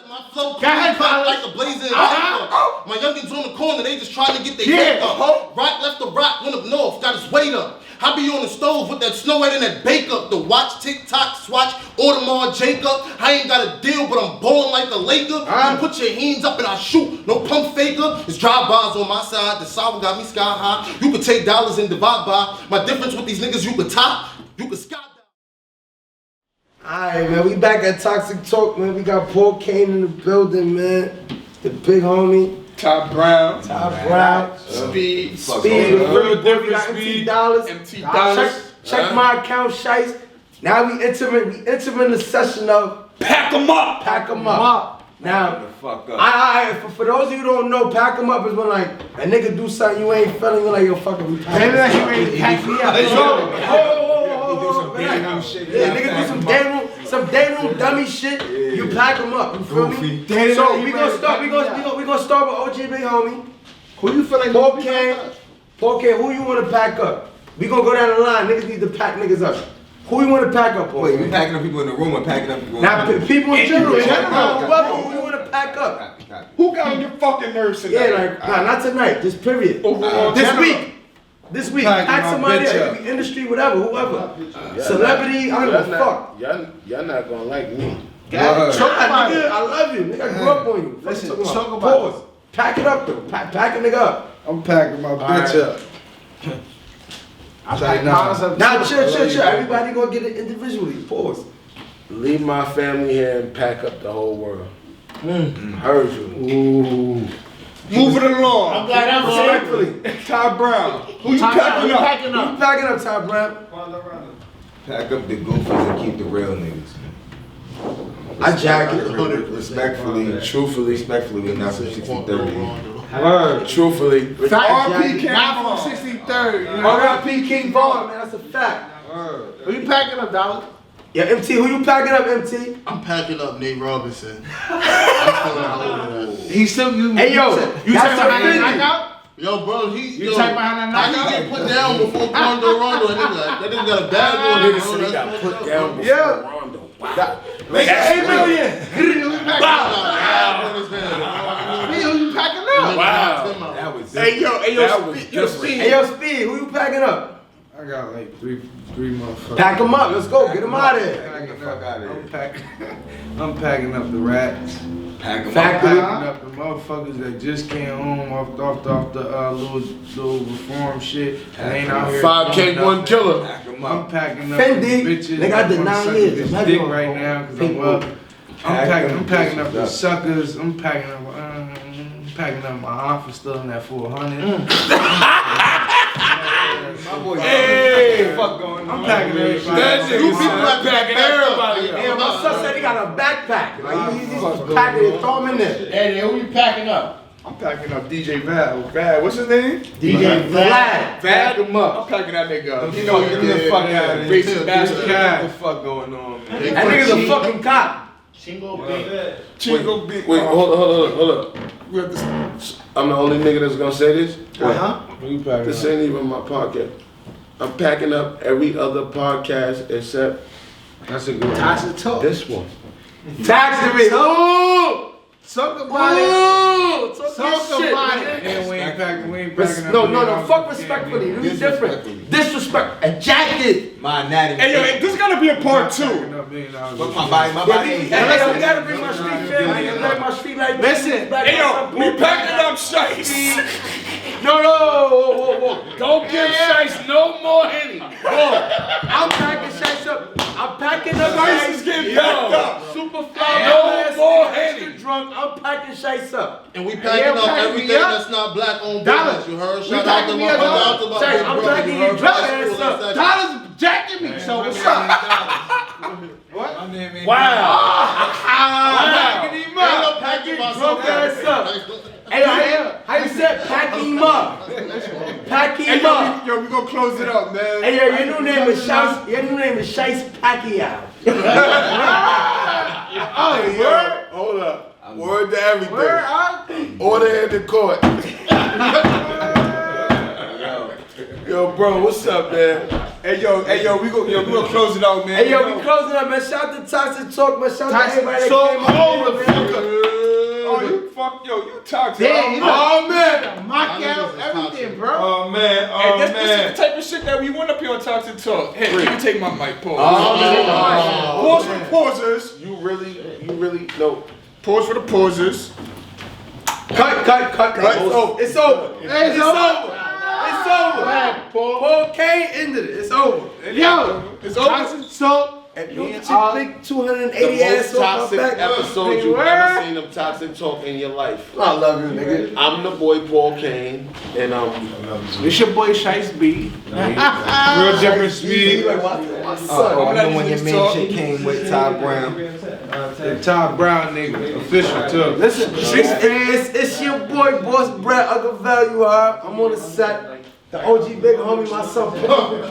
My flow came like a blazing My youngins on the corner, they just trying to get their cake up. Rock left the rock, went up north, got his weight up. I be on the stove with that Snow White and that bake up. The watch, TikTok, swatch, Audemars, Jacob. I ain't got a deal, but I'm balling like a Laker. You put your hands up and I shoot, no pump faker. It's drive-bys on my side, the sour got me sky high. You could take dollars and divide by. My difference with these niggas, you could top, you could sky. Alright, man, we back at Toxik Talk, man. We got Paul Kane in the building, man. The big homie. Top Brown. Speed. The real different Speed. MT dollars. Check my account, Shice. Now we enter in the session of Pack 'em up. Pack 'em up. Now, for those of you who don't know, pack 'em up is when like a nigga do something you ain't feeling, you're like, yo, fuck it, we pack 'em up. Pack me up. Yeah, nigga do some day room dummy shit. You pack 'em up. You feel me? So we gonna start with OG Big Homie. Who you feel like Paul Kane, who you wanna pack up? We gonna go down the line. Niggas need to pack niggas up. Who you wanna pack up? Wait, you packing up people in the room or packing up people? Now people in general. Who you wanna pack up? Who got on your fucking nerves tonight? Yeah, like not tonight. Just period. This week, pack somebody up, industry, whatever, whoever. Celebrity, I don't give a fuck. Y'all not gonna like me. Nigga, I love you. Nigga, I grew up on you. Listen, talk about pause. Pack it up though. Pack a nigga up. I'm packing my bitch up. I'm like, Now chill. Everybody gonna get it individually. Pause. Leave my family here and pack up the whole world. Heard you. Ooh. Move it along. I'm glad I'm Respectfully. Ty Brown. Who you packing up? Who you packing up, Ty Brown? Pack up the goofies and keep the real niggas. I jack it. Respectfully, we're not from 60-30. Word. Truthfully. RP King not Vaughn. from 63rd. R.I.P. King Vaughn, man. That's a fact. Who you packing up, Dollar? Yeah, MT. Who you packing up, MT? I'm packing up Nate Robinson. I'm feeling all of that. He still you. Hey yo, you that's take behind that offended. knockout? Yo, bro, You take behind that how knockout? he get put down before Rondo? That nigga got a bad one. Nigga said he got put down before Rondo. Wow. Hey, million. Who you packing up? Wow. That was Hey yo, Speed. Who you packing up? I got like three motherfuckers. Pack them up. Let's go. Get them out of here. I'm packing up the rats. Pack 'em Factory. Packing up the motherfuckers that just came home off the little reform shit. They ain't out here. 5K one killer. Pack 'em I'm up. packing up Fendi. the bitches. They got the that wanna 9 suck years. this I'm dick happy right on now because Pink I'm up. Pack I'm packing up them the bitches suckers. I'm packing up my aunt for still in that 400. My boy, Hey. what the fuck going on? I'm packing everybody. That nigga people said like packing everybody up. Yeah, my son said he got a backpack. Like he's packing it, throw him in there. Hey, who you packing up? I'm packing up DJ Vad. What's his name? DJ Vlad. Pack him up. I'm packing that nigga up. You know, get the fuck out of here. Racist bastard. What the fuck going on, man? That nigga's a fucking cop. Chingo beat. Wait, hold up. We have to. I'm the only nigga that's gonna say this. Who you packing This up? ain't even my podcast. I'm packing up every other podcast except That's a good one. Toxik Talk. this one. Taxing me. Ooh! Talk about it. Ooh! Talk about it. Yeah, we ain't packing No, up. fuck respectfully. This is different. Disrespect. A jacket. My anatomy. Hey, yo, this gotta be a part 2. Fuck my body, my body. Hey, we gotta bring my street family. Like my street like Listen. Hey, yo, we packing up shites. No, whoa. Don't give Shice no more Henny. Whoa. I'm packing Shice up. I'm packing up Shice is getting packed up. Super fly. No more Henny. Drunk. I'm packing Shice up. And we packing up packing everything me up. that's not black owned Dollars. business. You heard? We Shout out to packing me my up, brother. Shice, I'm packing you drunk ass up. Dollars jacking me, so what's up? What? Wow. I'm packing him I'm up. packing myself Drunk ass up. Hey, how you said packing him up? Packing Hey, him up. yo, we gonna close it up, man. Hey, yo, your new name is Shice. Your new name is Shice Pacquiao. Oh, word? Hold up. Word to everything. Order in the court. Yo, bro, what's up, man? Hey, yo, we gonna close it out, man. Hey, yo, we closing up, man. Shout out to Toxik Talk, man. Shout out to everybody that Talk, came out here, man. Oh, you fuck, yo, you toxic. Damn, you know, Oh, man. mock out everything, bro. Oh, man. Hey, Oh, this is man. the type of shit that we want up here on Toxic Talk. Hey, can you take my mic? Pause. Pause for the pausers. You really, no. Pause for the pausers. Cut. It's over. It's over. Paul Kane ended it. It's over. Yo, It's over. Toxic Talk. And you big The 280 ass most off my toxic back. episode you've ever seen of Toxic Talk in your life. I love you, nigga. I'm the boy Paul Kane, and It's your boy Shice B. Real different speed. Like my son. I know when your man shit came with Ty Brown. Tom Brown nigga, official too. Listen, it's your boy, Boss Brad, Uncle Value Hard. I'm on the set. The OG big homie, my son,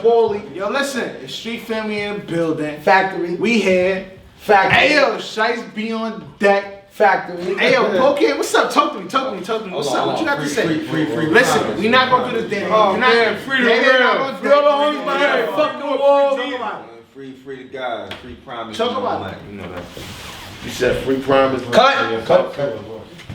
Paulie. Yo, listen, it's Street Family in the building. Factory. We here. Factory. Hey yo, Shice B on deck. Factory. Hey yo, okay, what's up? Talk to me. What's up? What you got to say? Listen, we not gonna do this thing. Oh, man, free the real. Free all the homies, my head. Fuck the walls. Free the guys, free promise. Talk about it. You know that. you said free promise. Cut.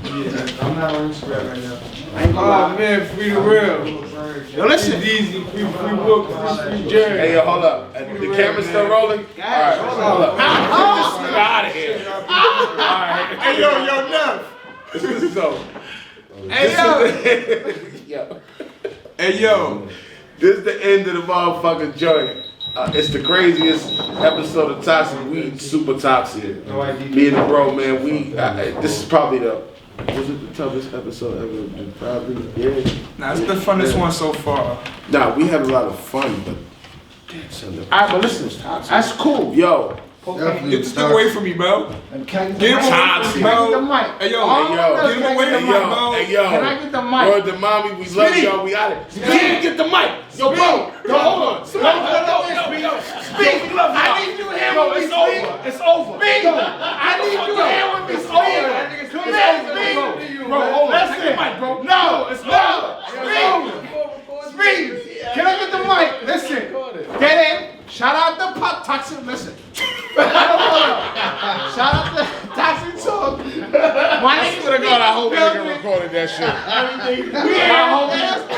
I'm not on Instagram right now. I ain't gonna Oh lie. man, free the real. Yo, listen. Easy, free book, free Jerry. Hey, yo, hold up. The camera's still rolling? Alright, hold up. Get out of here. Hey, yo, Nev. This is so. Hey yo. Yo. Hey, yo. This is the end of the motherfucking joint. It's the craziest episode of Toxic. We super toxic. Me and the bro, man, this is probably was it the toughest episode ever? Probably, yeah. Nah, it's the funnest one so far. Nah, we had a lot of fun, but Alright, but listen, that's cool. yo, Get this thing away from me, bro. Can Get him away from me, I get the bro. mic? Hey, yo, All hey, yo. of us Get him can away get the from me, mic. bro. hey, yo. Can I get the mic? Word to mommy, we love y'all, we out it. Speed, get the mic. Yo, bro, yo, hold on. Speak. I need you here with me, Speak. It's over. Speak. I need you here with me, Speak. Come here, Speak. Bro, hold on. Listen. Take the mic, bro. No, it's over. Speak. Can I get the mic? Listen. Get in. Shout out to Toxic. Listen. Shout out to Toxic Talk. My name is I hope nigga recorded that shit. We here.